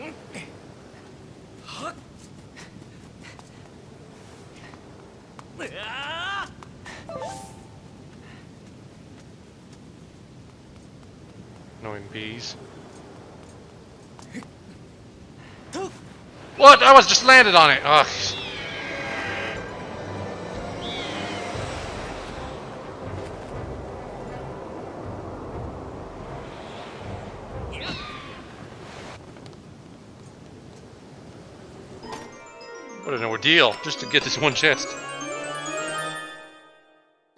Annoying bees. What? I was just landed on it! Ugh. What an ordeal, just to get this one chest.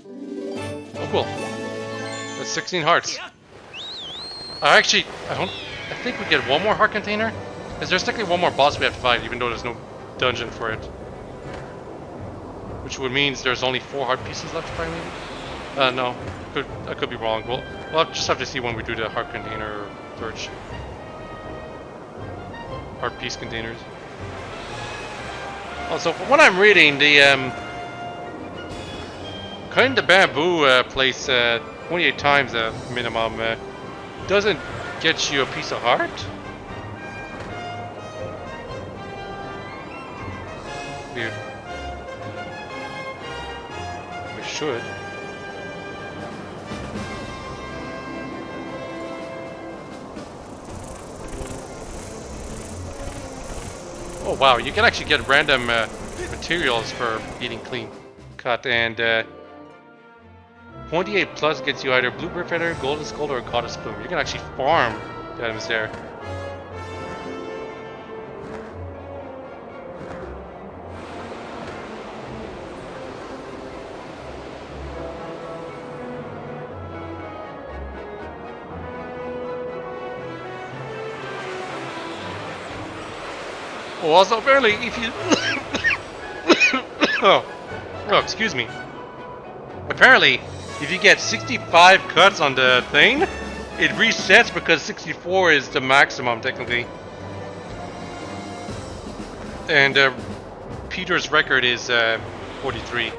Oh, cool. That's 16 hearts. I think we get one more heart container. Because there's technically one more boss we have to fight, even though there's no dungeon for it. Which would mean there's only 4 heart pieces left to find, maybe? No. I could be wrong. We'll just have to see when we do the heart container search. Heart piece containers. Also, from what I'm reading, the kind of bamboo place 28 times the minimum doesn't get you a piece of heart. Weird. We should. Oh wow, you can actually get random materials for eating clean cut, and 28 plus gets you either bluebird feather, golden skull, or a goddess plume. You can actually farm the items there. Oh, also apparently if you oh, excuse me. Apparently, if you get 65 cuts on the thing, it resets because 64 is the maximum technically. And Peter's record is 43.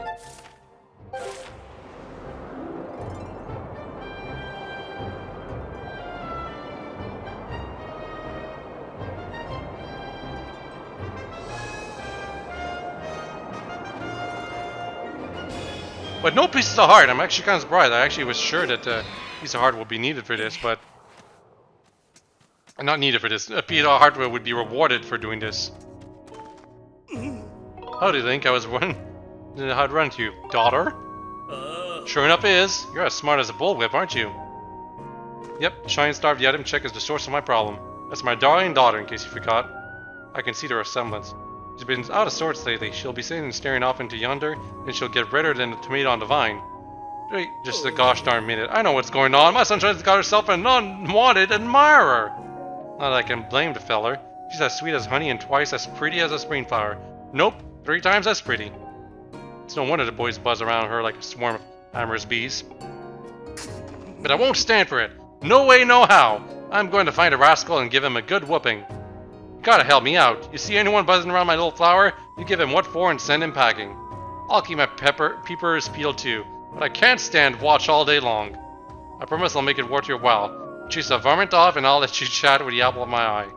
But no pieces of heart. I'm actually kind of surprised. I actually was sure that a piece of heart would be needed for this, but not needed for this. A piece of heart would be rewarded for doing this. How do you think I was running? How'd run to you, daughter? Sure enough, is you're as smart as a bullwhip, aren't you? Yep, the shine star of the item check is the source of my problem. That's my darling daughter, in case you forgot. I can see the resemblance. She's been out of sorts lately. She'll be sitting and staring off into yonder, and she'll get redder than a tomato on the vine. Wait, just a gosh darn minute. I know what's going on. My sunshine's got herself an unwanted admirer. Not that I can blame the feller. She's as sweet as honey and twice as pretty as a spring flower. Nope, 3 times as pretty. It's no wonder the boys buzz around her like a swarm of amorous bees. But I won't stand for it. No way, no how. I'm going to find a rascal and give him a good whooping. You gotta help me out. You see anyone buzzing around my little flower? You give him what for and send him packing. I'll keep my peepers peeled too, but I can't stand watch all day long. I promise I'll make it worth your while. Chase the varmint off and I'll let you chat with the apple of my eye.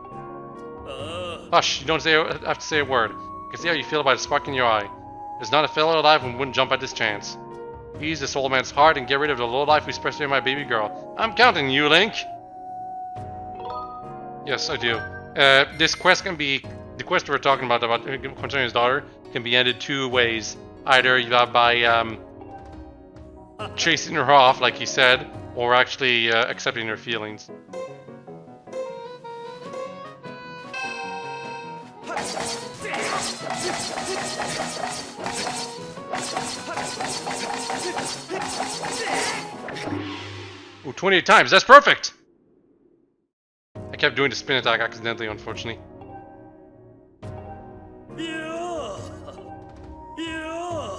Hush, you don't have to say a word. I can see how you feel about a spark in your eye. There's not a fellow alive who wouldn't jump at this chance. Ease this old man's heart and get rid of the lowlife who especially my baby girl. I'm counting you, Link! Yes, I do. This quest can be... The quest we're talking about concerning his daughter can be ended two ways. Either you have by chasing her off, like he said, or actually accepting her feelings. Ooh, 28 times. That's perfect! I kept doing the spin attack accidentally, unfortunately. Yeah. Yeah.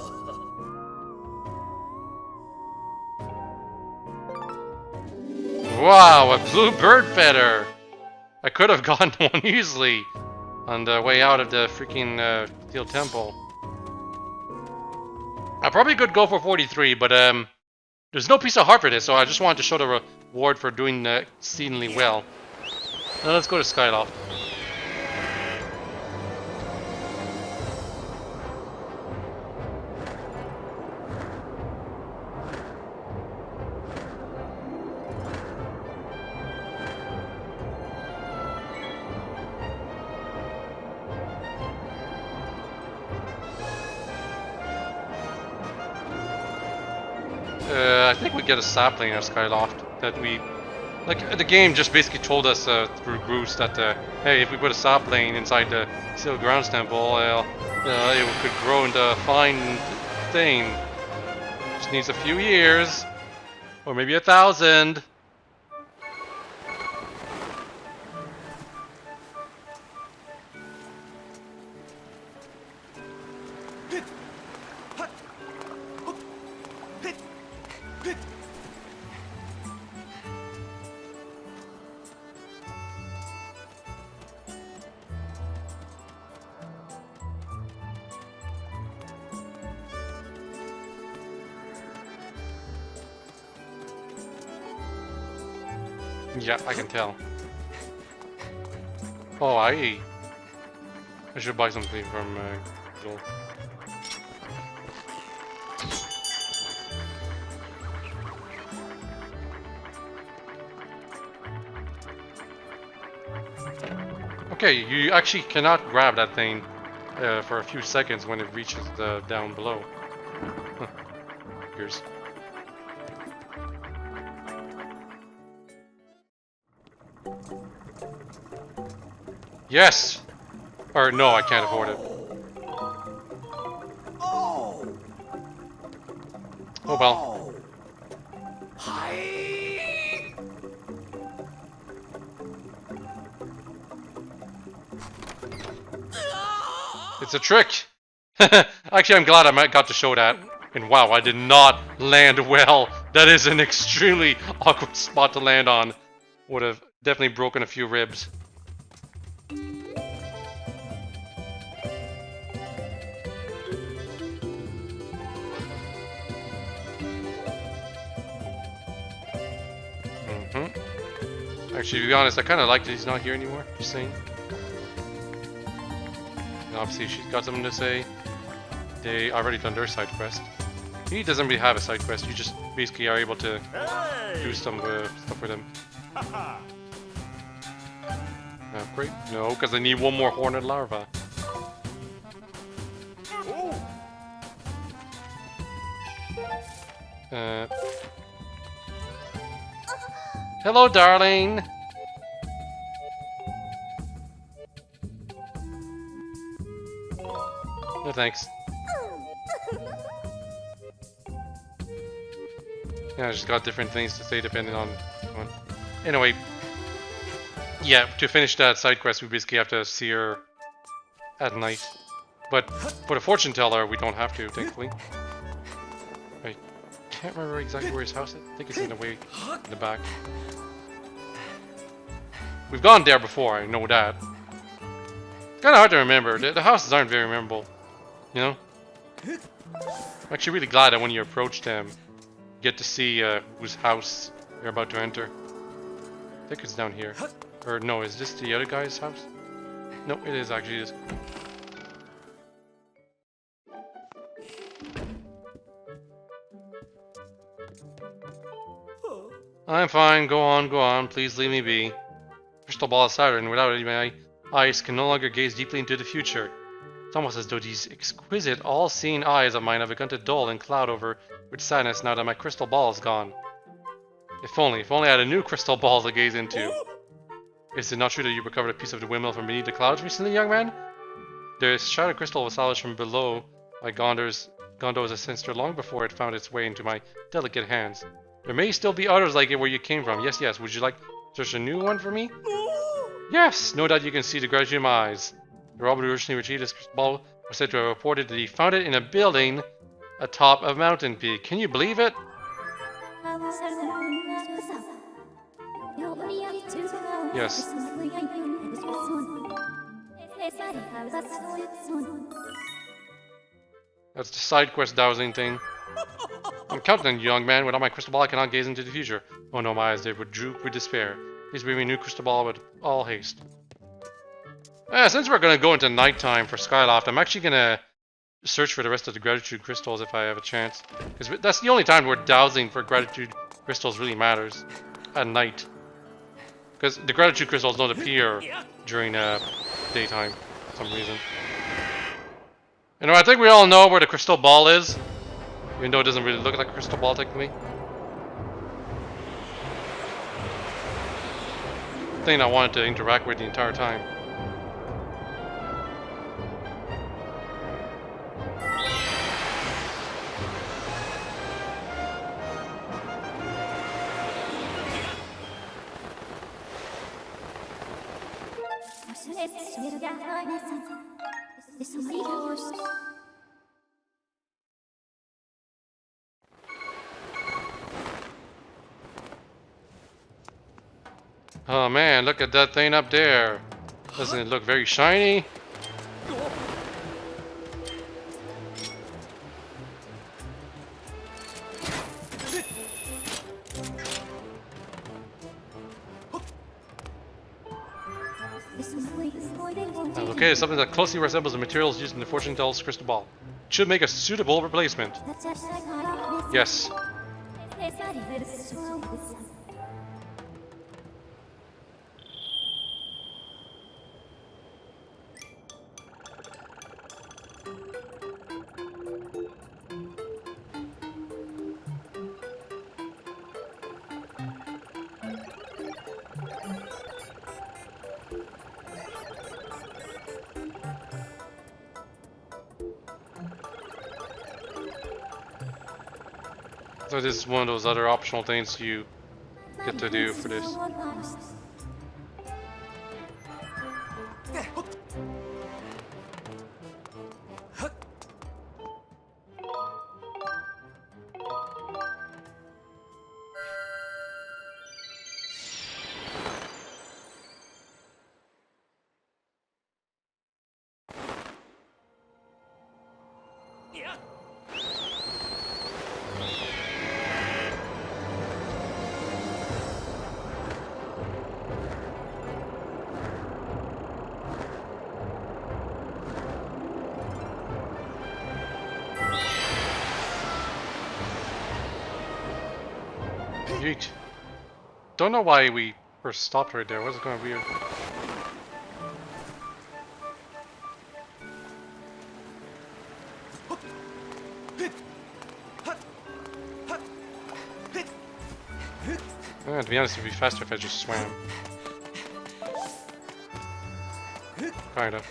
Wow, a blue bird feather! I could have gotten one easily on the way out of the freaking Steel Temple. I probably could go for 43, but there's no piece of heart for this, so I just wanted to show the reward for doing exceedingly well. Now let's go to Skyloft. I think we get a sapling at Skyloft that we... Like, the game just basically told us through Groose that, hey, if we put a sapling inside the Steel Grounds Temple, it could grow into a fine thing. Just needs a few years. Or maybe 1,000. Yeah, I can tell. Oh, I should buy something from Joel. Okay, you actually cannot grab that thing for a few seconds when it reaches down below. Huh. Here's. Yes! Or no, I can't afford it. Oh. Oh well. Hi. It's a trick! Actually, I'm glad I got to show that. And wow, I did not land well. That is an extremely awkward spot to land on. Would have definitely broken a few ribs. Actually, to be honest, I kind of like that he's not here anymore. Just saying. And obviously, she's got something to say. They already done their side quest. He doesn't really have a side quest. You just basically are able to do some stuff with him. Great. No, because I need one more hornet larva. Hello, darling. No thanks. Yeah, I just got different things to say depending on. Anyway, yeah, to finish that side quest, we basically have to see her at night. But for the fortune teller, we don't have to, thankfully. I can't remember exactly where his house is. I think it's in the way in the back. We've gone there before, I know that. It's kind of hard to remember. The houses aren't very memorable, you know? I'm actually really glad that when you approach them, you get to see whose house you're about to enter. I think it's down here. Or no, is this the other guy's house? No, it is actually. It is. I'm fine. Go on, go on. Please leave me be. crystal ball is shattered, and without it, my eyes can no longer gaze deeply into the future. It's almost as though these exquisite, all-seeing eyes of mine have begun to dull and cloud over with sadness now that my crystal ball is gone. If only I had a new crystal ball to gaze into. Is it not true that you recovered a piece of the windmill from beneath the clouds recently, young man? The shattered crystal was salvaged from below by Gondor's ancestor long before it found its way into my delicate hands. There may still be others like it where you came from. Yes, yes. Would you like to search a new one for me? Yes! No doubt you can see the gratitude in my eyes. The robber who originally retrieved this crystal ball was said to have reported that he found it in a building atop a mountain peak. Can you believe it? Yes. That's the side quest dowsing thing. I'm counting on you, young man. Without my crystal ball, I cannot gaze into the future. Oh no, my eyes, they would droop with despair. Please bring me a new crystal ball with all haste. Since we're going to go into nighttime for Skyloft, I'm actually going to search for the rest of the gratitude crystals if I have a chance. Because that's the only time where dowsing for gratitude crystals really matters. At night. Because the gratitude crystals don't appear during daytime for some reason. You know, I think we all know where the crystal ball is. Even though it doesn't really look like a crystal ball technically. Thing I wanted to interact with the entire time. Oh man, look at that thing up there. Doesn't it look very shiny? Okay, something that closely resembles the materials used in the fortune teller's crystal ball. Should make a suitable replacement. Yes. So this is one of those other optional things you get to do for this. Yeet. Don't know why we first stopped right there. Was it going to be weird? To be honest, it'd be faster if I just swam. Kind of.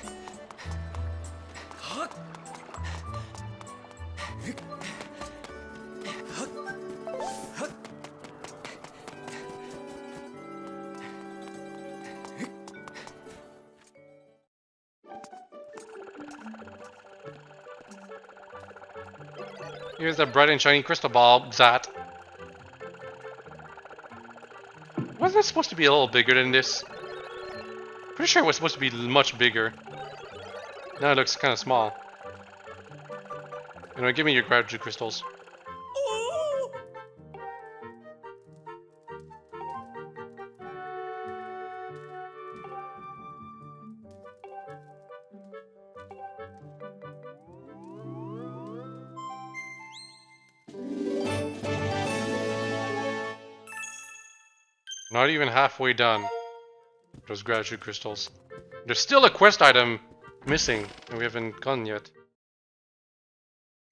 Here's the bright and shiny crystal ball, Zat. Wasn't it supposed to be a little bigger than this? Pretty sure it was supposed to be much bigger. Now it looks kind of small. Anyway, give me your gratitude crystals. Not even halfway done. Those gratitude crystals. There's still a quest item missing, and we haven't gone yet.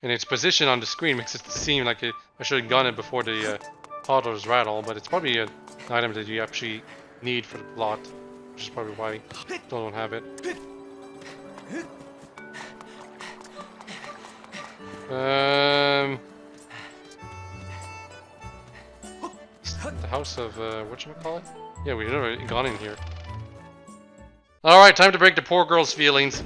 And its position on the screen makes it seem like I should have gone it before the toddler's rattle, but it's probably an item that you actually need for the plot, which is probably why I don't have it. The house of, whatchamacallit? Yeah, we've never gone in here. Alright, time to break the poor girl's feelings.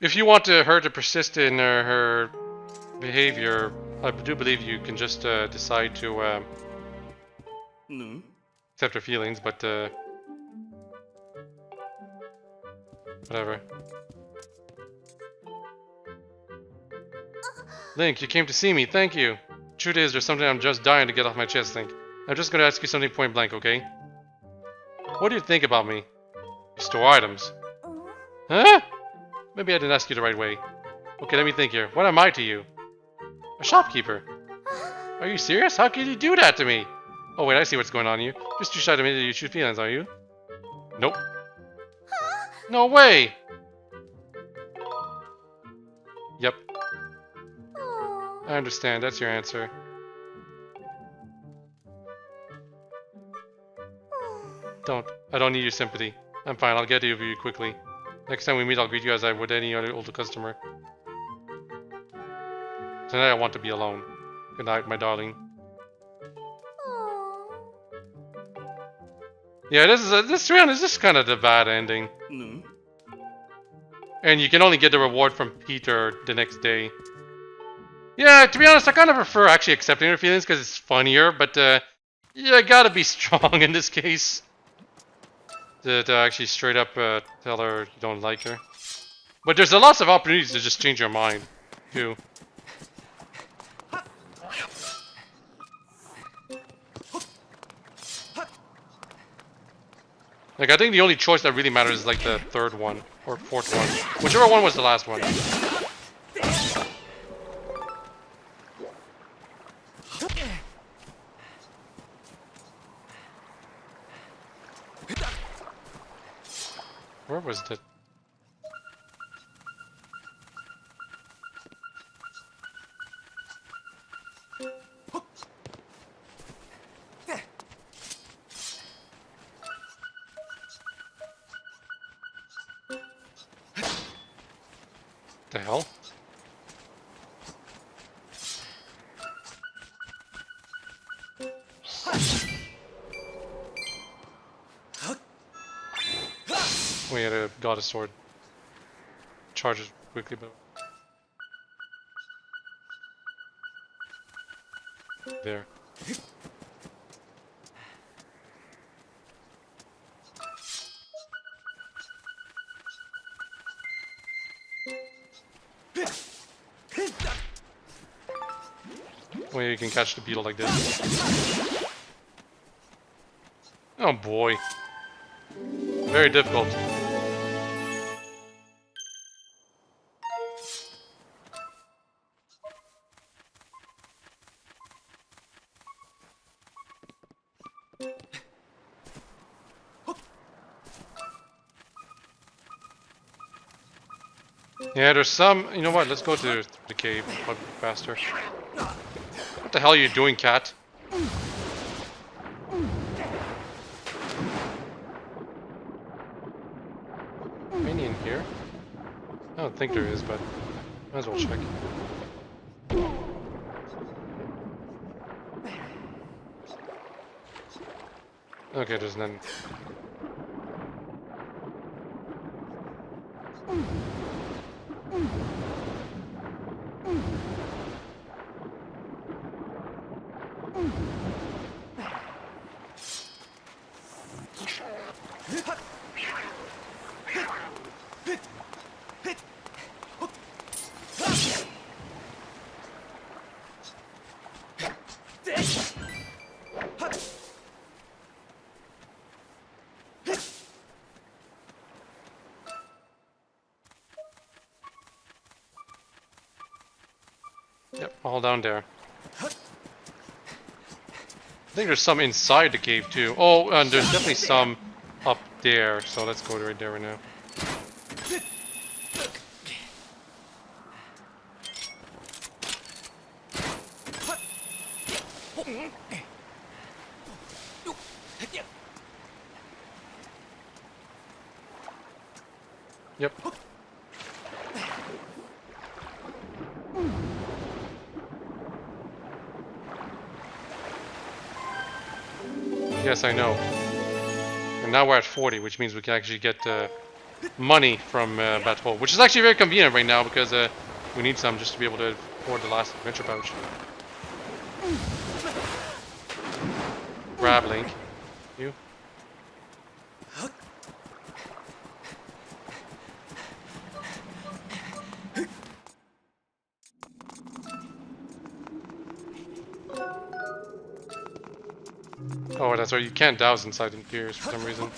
If you want her to persist in her behavior, I do believe you can just decide to accept her feelings, but whatever. Link, you came to see me, thank you. Truth is, there's something I'm just dying to get off my chest, Link. I'm just gonna ask you something point blank, okay? What do you think about me? You store items. Huh? Maybe I didn't ask you the right way. Okay, let me think here. What am I to you? A shopkeeper. Are you serious? How could you do that to me? Oh wait, I see what's going on here. Just too shy to admit that you shoot feelings, are you? Nope. No way! Yep. I understand, that's your answer. I don't need your sympathy. I'm fine, I'll get over you quickly. Next time we meet, I'll greet you as I would any other older customer. Tonight I want to be alone. Good night, my darling. Yeah, this round is just kind of the bad ending. And you can only get the reward from Peter the next day. Yeah, to be honest, I kind of prefer actually accepting her feelings because it's funnier, but yeah, gotta be strong in this case. To actually straight up tell her you don't like her. But there's a lots of opportunities to just change your mind, too. Like, I think the only choice that really matters is like the third one, or fourth one. Whichever one was the last one. Where was that? The hell? We had a goddess sword. Charges quickly, but there. Well, you can catch the beetle like this. Oh boy. Very difficult. Yeah, there's some... You know what? Let's go to the cave. Probably faster. What the hell are you doing, cat? Any in here? I don't think there is, but might as well check. Okay, there's none. Yep, all down there. I think there's some inside the cave too. Oh, and there's definitely some up there. So let's go right there right now. Yep. Yes, I know. And now we're at 40, which means we can actually get money from WhiteHawke, which is actually very convenient right now because we need some just to be able to afford the last adventure pouch. Grab Link. You. Oh, that's right. You can't douse inside the gears for some reason.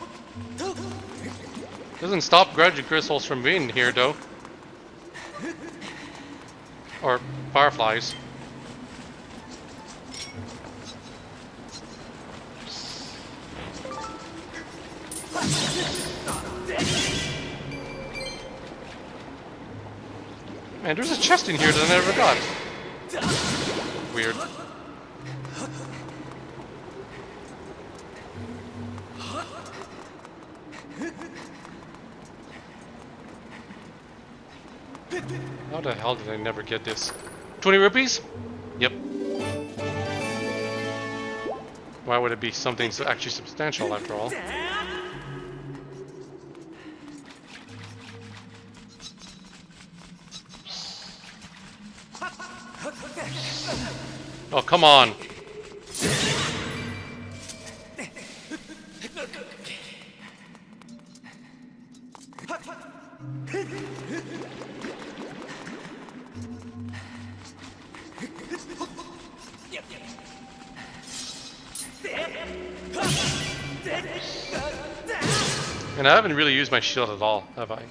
Doesn't stop graduate crystals from being here, though. Or fireflies. Man, there's a chest in here that I never got. Weird. How the hell did I never get this? 20 rupees? Yep. Why would it be something so actually substantial after all? Oh, come on. And I haven't really used my shield at all, have I?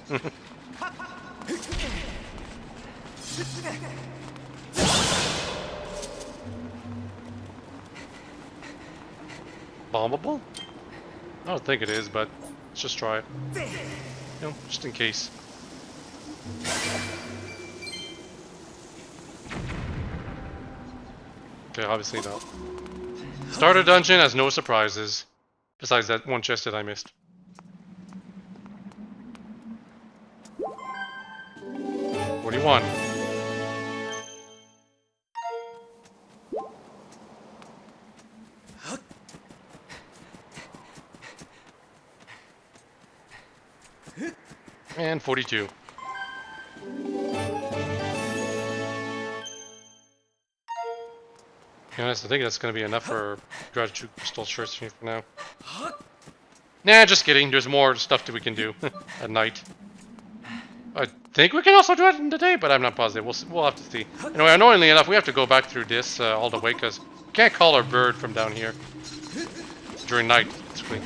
Bombable? I don't think it is, but let's just try it. You know, just in case. Okay, obviously not. Starter dungeon has no surprises. Besides that one chest that I missed. $41. And 42. To be honest, I think that's going to be enough for gratitude crystal shirts for now. Nah, just kidding. There's more stuff that we can do at night. I think we can also do it in the day, but I'm not positive. We'll have to see. Anyway, annoyingly enough, we have to go back through this all the way because we can't call our bird from down here during night, basically.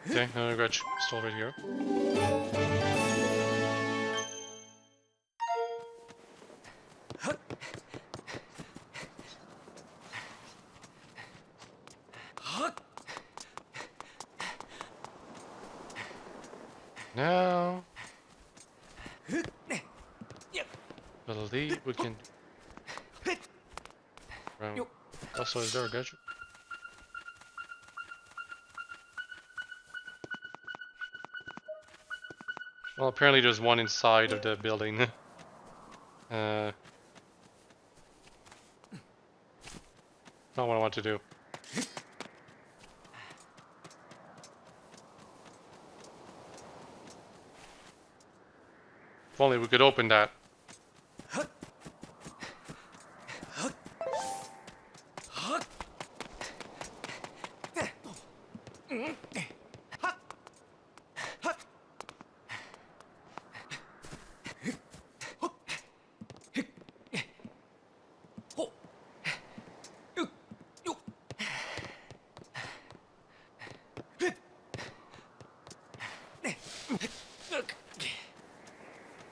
Okay, another grudge still right here. Now, I believe we can Also, is there a gadget? Well, apparently there's one inside of the building. Not what I want to do. If only we could open that.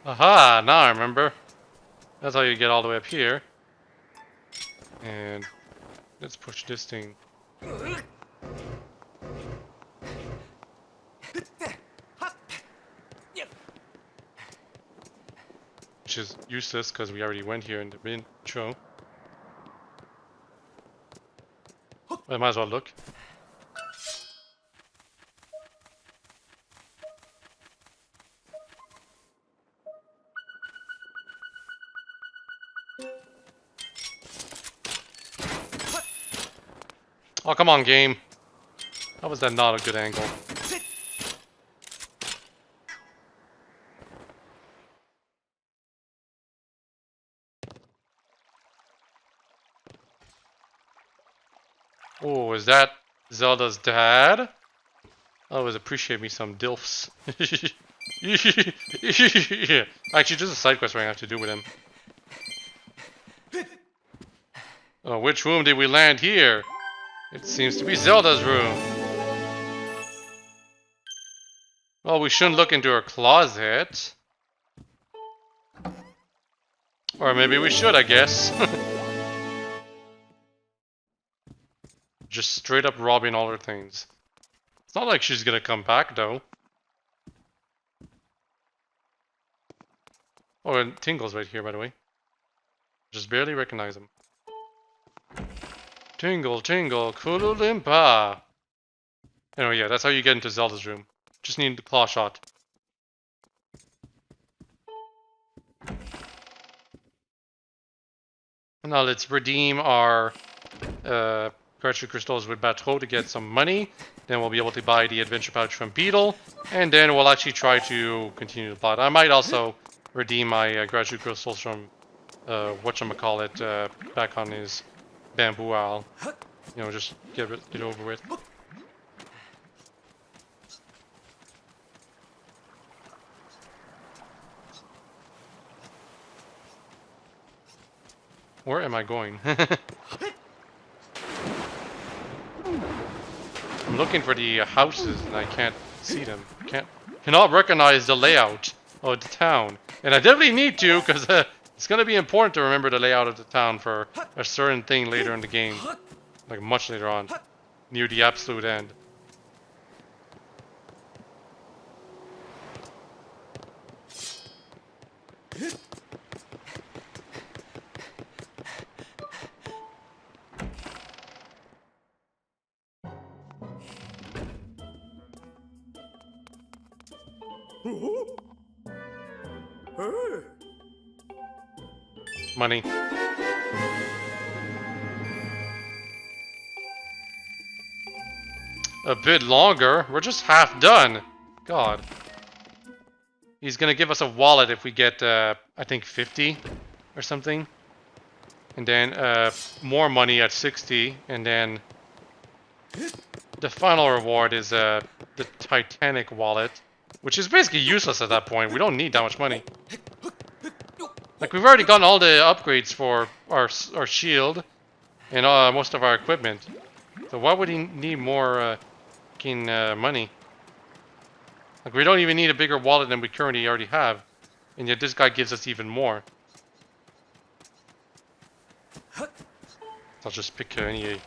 Aha! Now I remember. That's how you get all the way up here. And let's push this thing. Which is useless because we already went here in the intro. I might as well look. Oh, come on, game. How was that not a good angle? Oh, is that Zelda's dad? I always appreciate me some DILFs. Actually, just a side quest I have to do with him. Oh, which room did we land here? It seems to be Zelda's room. Well, we shouldn't look into her closet. Or maybe we should, I guess. Just straight up robbing all her things. It's not like she's gonna come back, though. Oh, and Tingle's right here, by the way. Just barely recognize him. Tingle, tingle, Kululimpa. Anyway, yeah, that's how you get into Zelda's room. Just need the claw shot. Now let's redeem our Gratitude Crystals with Bateau to get some money. Then we'll be able to buy the Adventure Pouch from Beetle. And then we'll actually try to continue the plot. I might also redeem my Gratitude Crystals from whatchamacallit back on his bamboo owl. You know, just get over with. Where am I going? I'm looking for the houses and I can't see them. Cannot recognize the layout of the town. And I definitely need to, because it's going to be important to remember the layout of the town for a certain thing later in the game. Like much later on. Near the absolute end. Money. A bit longer? We're just half done. God. He's gonna give us a wallet if we get, I think 50 or something. And then, more money at 60. And then the final reward is, the Titanic wallet. Which is basically useless at that point. We don't need that much money. Like, we've already gotten all the upgrades for our shield and most of our equipment. So why would he need more money? Like, we don't even need a bigger wallet than we currently already have. And yet this guy gives us even more. I'll just pick any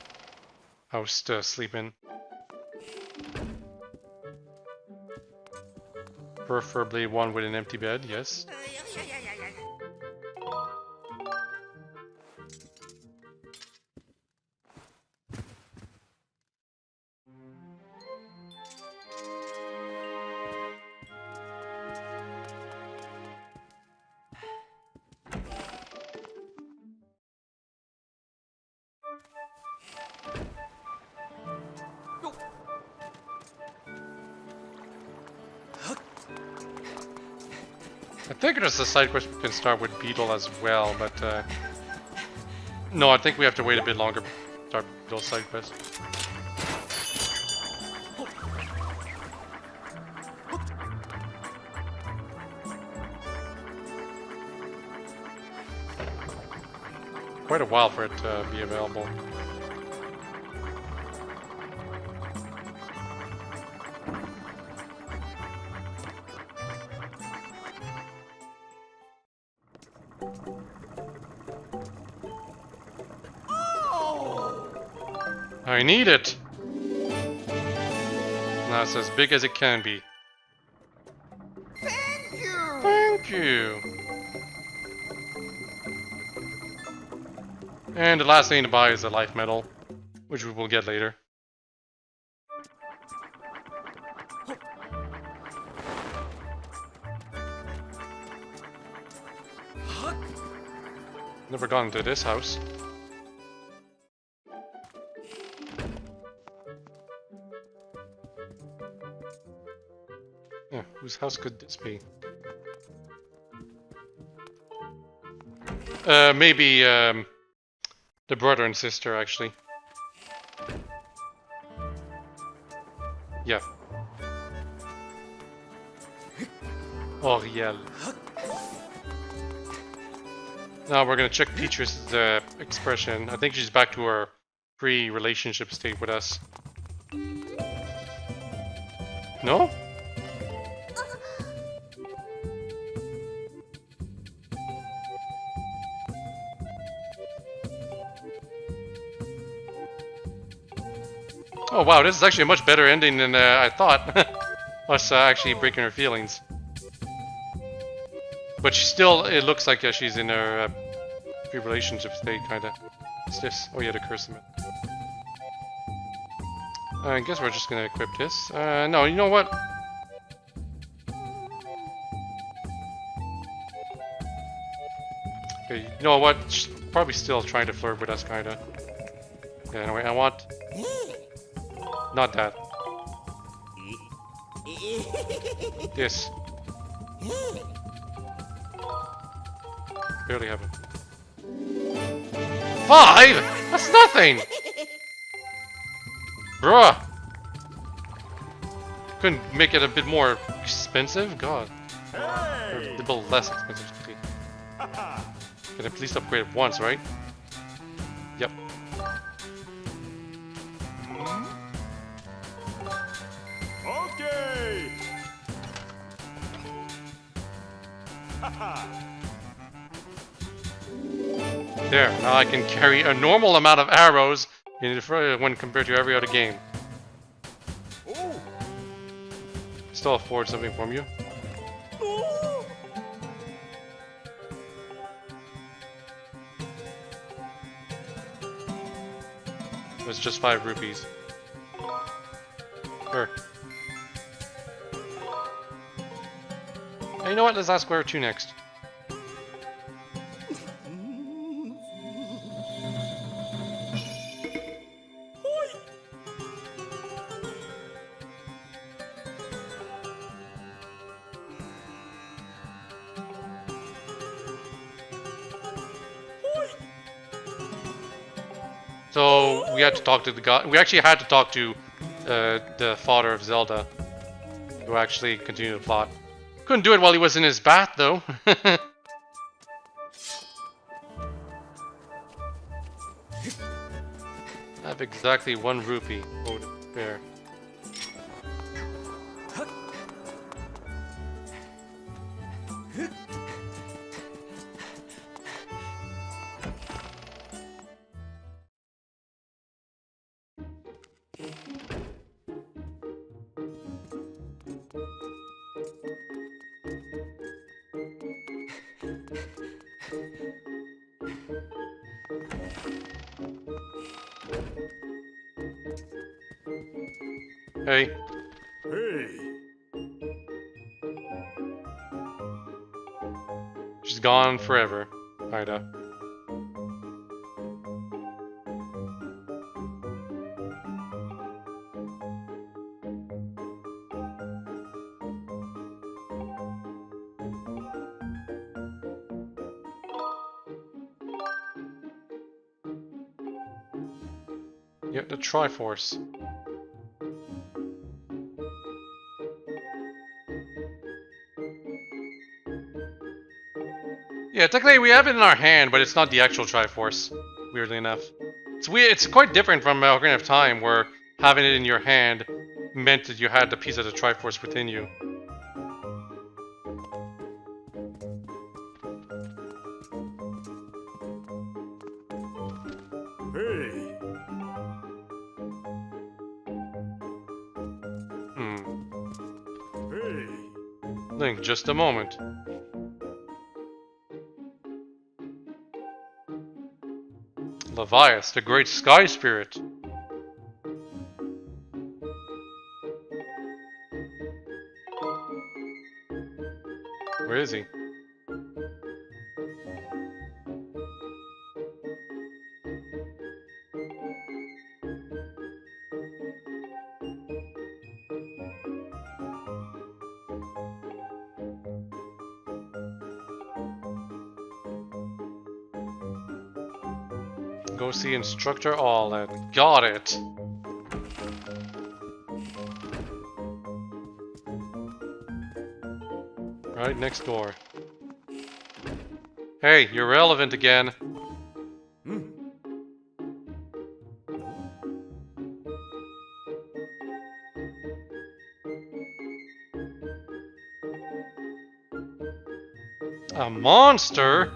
house to sleep in. Preferably one with an empty bed, yes. I think there's a side quest we can start with Beetle as well, but no, I think we have to wait a bit longer to start Beetle side quest. Quite a while for it to be available. I need it! Now it's as big as it can be. Thank you. Thank you! And the last thing to buy is a life medal, which we will get later. Never gone to this house. Yeah, whose house could this be? Maybe the brother and sister, actually. Yeah. Oriel. Now we're gonna check Peach's expression. I think she's back to her pre-relationship state with us. No? Oh wow, this is actually a much better ending than I thought. Us actually breaking her feelings. But she still, it looks like she's in her pre-relationship state, kinda. What's this? Oh yeah, the curse limit. I guess we're just gonna equip this. No, you know what? Okay, you know what? She's probably still trying to flirt with us, kinda. Yeah, anyway, I want... Not that. This. Barely have it. 5?! That's nothing! Bruh! Couldn't make it a bit more expensive? God. Or a little less expensive. Can at least upgrade it once, right? Yep. Okay. There, now I can carry a normal amount of arrows when compared to every other game. Oh. Still afford something from you. Oh. It was just 5 rupees. Sure. Hey, you know what? Let's ask where to next. So we had to talk to the guy. We actually had to talk to the father of Zelda, who actually continued the plot. Couldn't do it while he was in his bath, though. I have exactly 1 rupee. Oh, there. Hey. Hey. She's gone forever. Kinda. Yeah, the Triforce. Yeah, technically we have it in our hand, but it's not the actual Triforce, weirdly enough. It's weird. It's quite different from Ocarina of Time, where having it in your hand meant that you had the piece of the Triforce within you. Hey. Hey. Link, just a moment. Levias, the great sky spirit. Where is he? Go see Instructor Allen. Got it. Right next door. Hey, you're relevant again. A monster?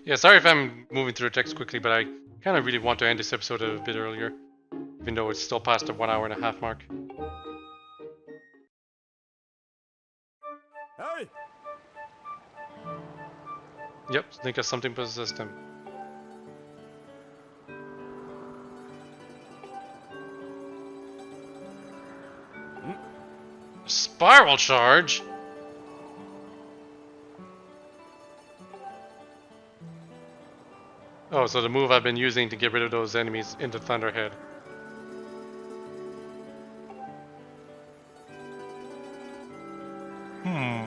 Yeah, sorry if I'm moving through the text quickly, but I kind of really want to end this episode a bit earlier, even though it's still past the 1 hour and a half mark. Hey. Yep, think of something possessed him. Spiral charge? Oh, so the move I've been using to get rid of those enemies into Thunderhead. Hmm.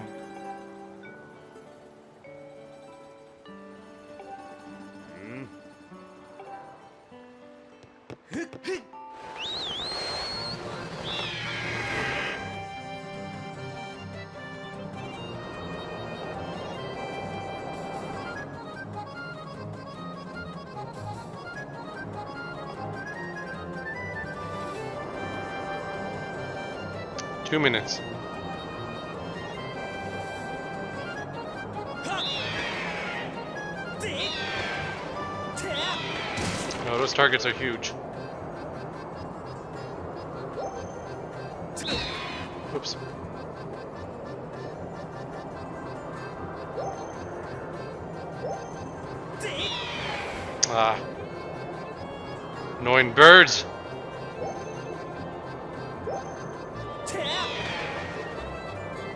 Two minutes. No, those targets are huge. Oops. Ah. Annoying birds.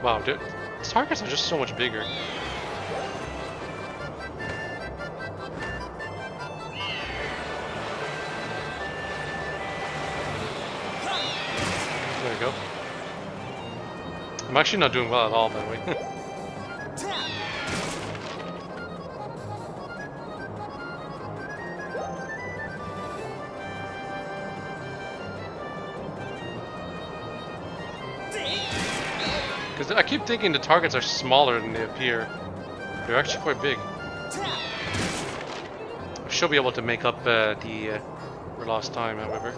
Wow, dude, these targets are just so much bigger. There we go. I'm actually not doing well at all, by the way. Because I keep thinking the targets are smaller than they appear. They're actually quite big. I should be able to make up the lost time, however.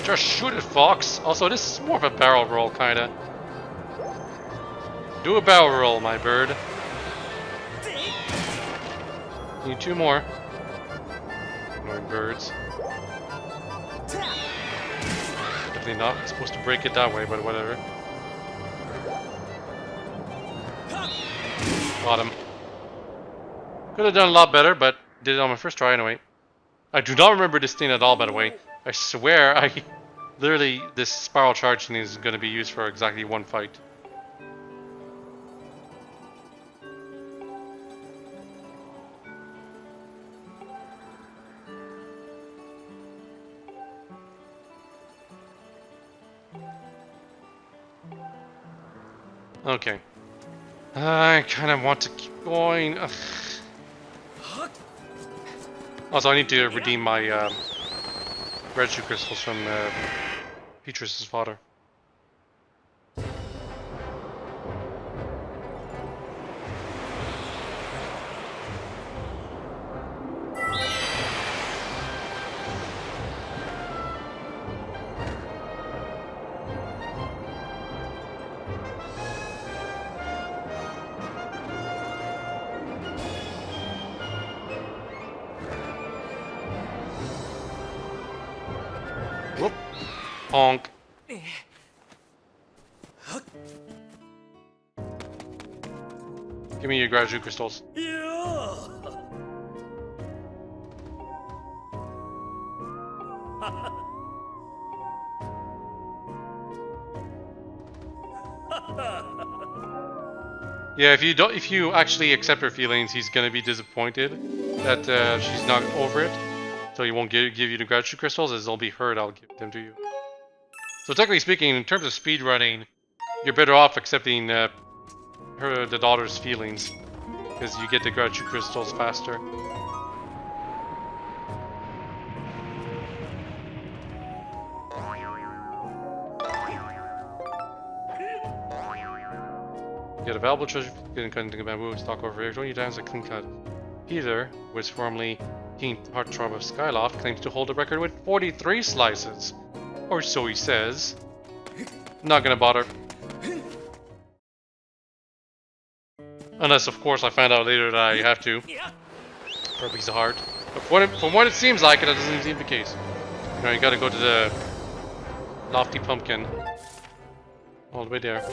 Just shoot it, Fox! Also, this is more of a barrel roll, kinda. Do a barrel roll, my bird. Need two more. Annoying birds. Definitely not supposed to break it that way, but whatever. Got him. Could have done a lot better, but did it on my first try anyway. I do not remember this thing at all, by the way. I swear, literally, this spiral charge thing is going to be used for exactly one fight. Okay. I kind of want to keep going. Ugh. Also, I need to redeem my residue crystals from Petrus's father. Whoop. Honk. Give me your gratitude crystals. Yeah, if you actually accept her feelings, he's gonna be disappointed that she's not over it. So he won't give you the gratitude crystals, as they'll be her that'll give them to you. So technically speaking, in terms of speedrunning, you're better off accepting the daughter's feelings, because you get the gratitude crystals faster. Get a valuable treasure, getting cut into bamboo, stock over here, 20 times a clean cut. Peter, who was formerly King Heartthrob of Skyloft, claims to hold a record with 43 slices. Or so he says. Not gonna bother. Unless, of course, I find out later that I have to. For a piece of heart. But from what it seems like, it doesn't seem the case. You know, you gotta go to the lofty pumpkin. All the way there.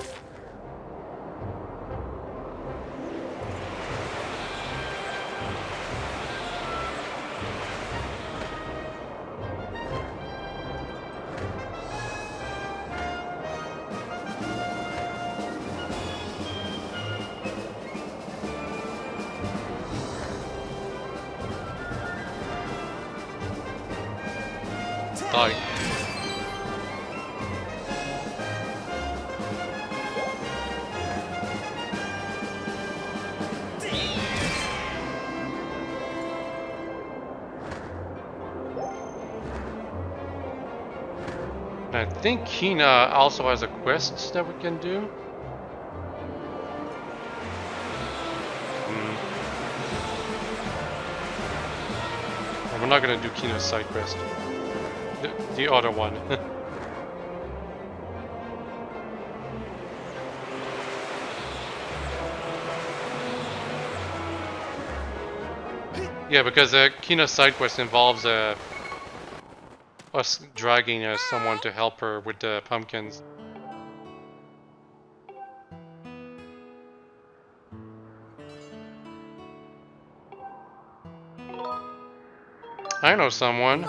Die. I think Kina also has a quest that we can do. We're not gonna do Kina's side quest. The other one. Yeah, because Kina's side quest involves us dragging someone to help her with the pumpkins. I know someone.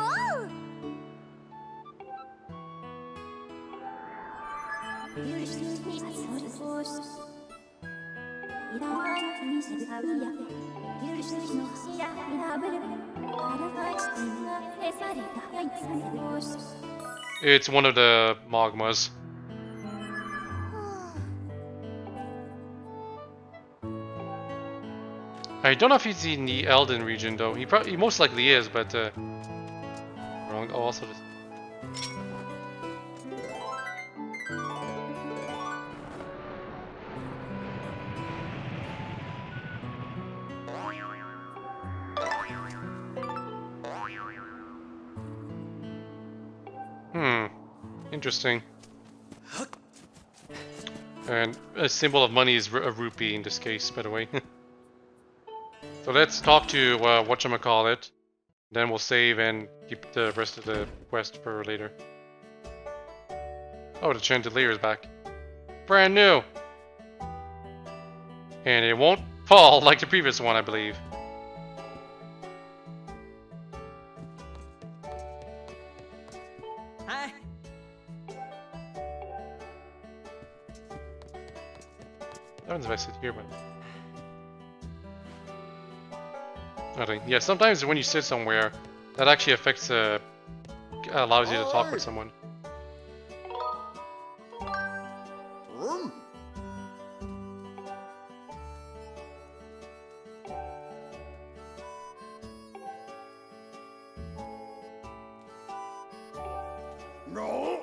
It's one of the magmas. I don't know if he's in the Elden region though. He most likely is, but wrong. Oh, also this. Interesting. And a symbol of money is a rupee in this case, by the way. So let's talk to whatchamacallit. Then we'll save and keep the rest of the quest for later. Oh, the chandelier is back. Brand new! And it won't fall like the previous one, I believe. Hi. What happens if I sit here, but... Nothing. Yeah, sometimes when you sit somewhere, that actually affects, allows you to talk with someone. No.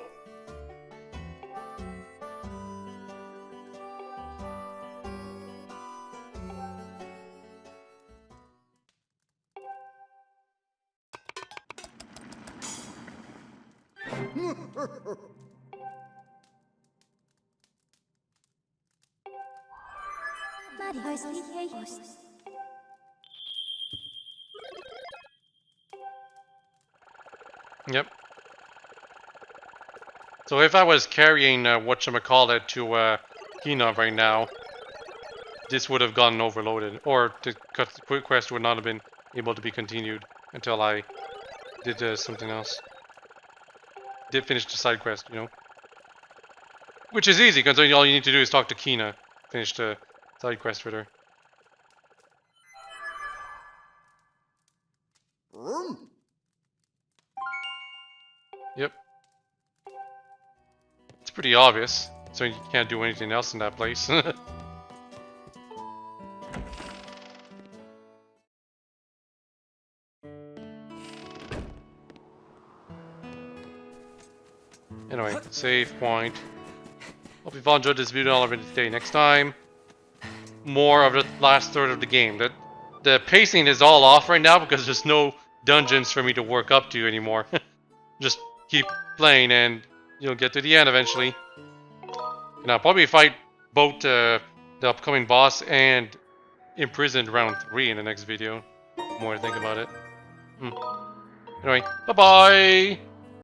Yep. So if I was carrying whatchamacallit to Kina right now, this would have gotten overloaded, or the quick quest would not have been able to be continued until I did something else. Did finish the side quest, you know. Which is easy, because all you need to do is talk to Kina, finish the side quest with her. Yep. It's pretty obvious, so you can't do anything else in that place. Anyway, save point. Hope you've all enjoyed this video all of it today. Next time, more of the last third of the game. The pacing is all off right now because there's no dungeons for me to work up to anymore. Just keep playing and you'll get to the end eventually. And I'll probably fight both the upcoming boss and Imprisoned Round 3 in the next video. The more I think about it. Anyway, bye-bye!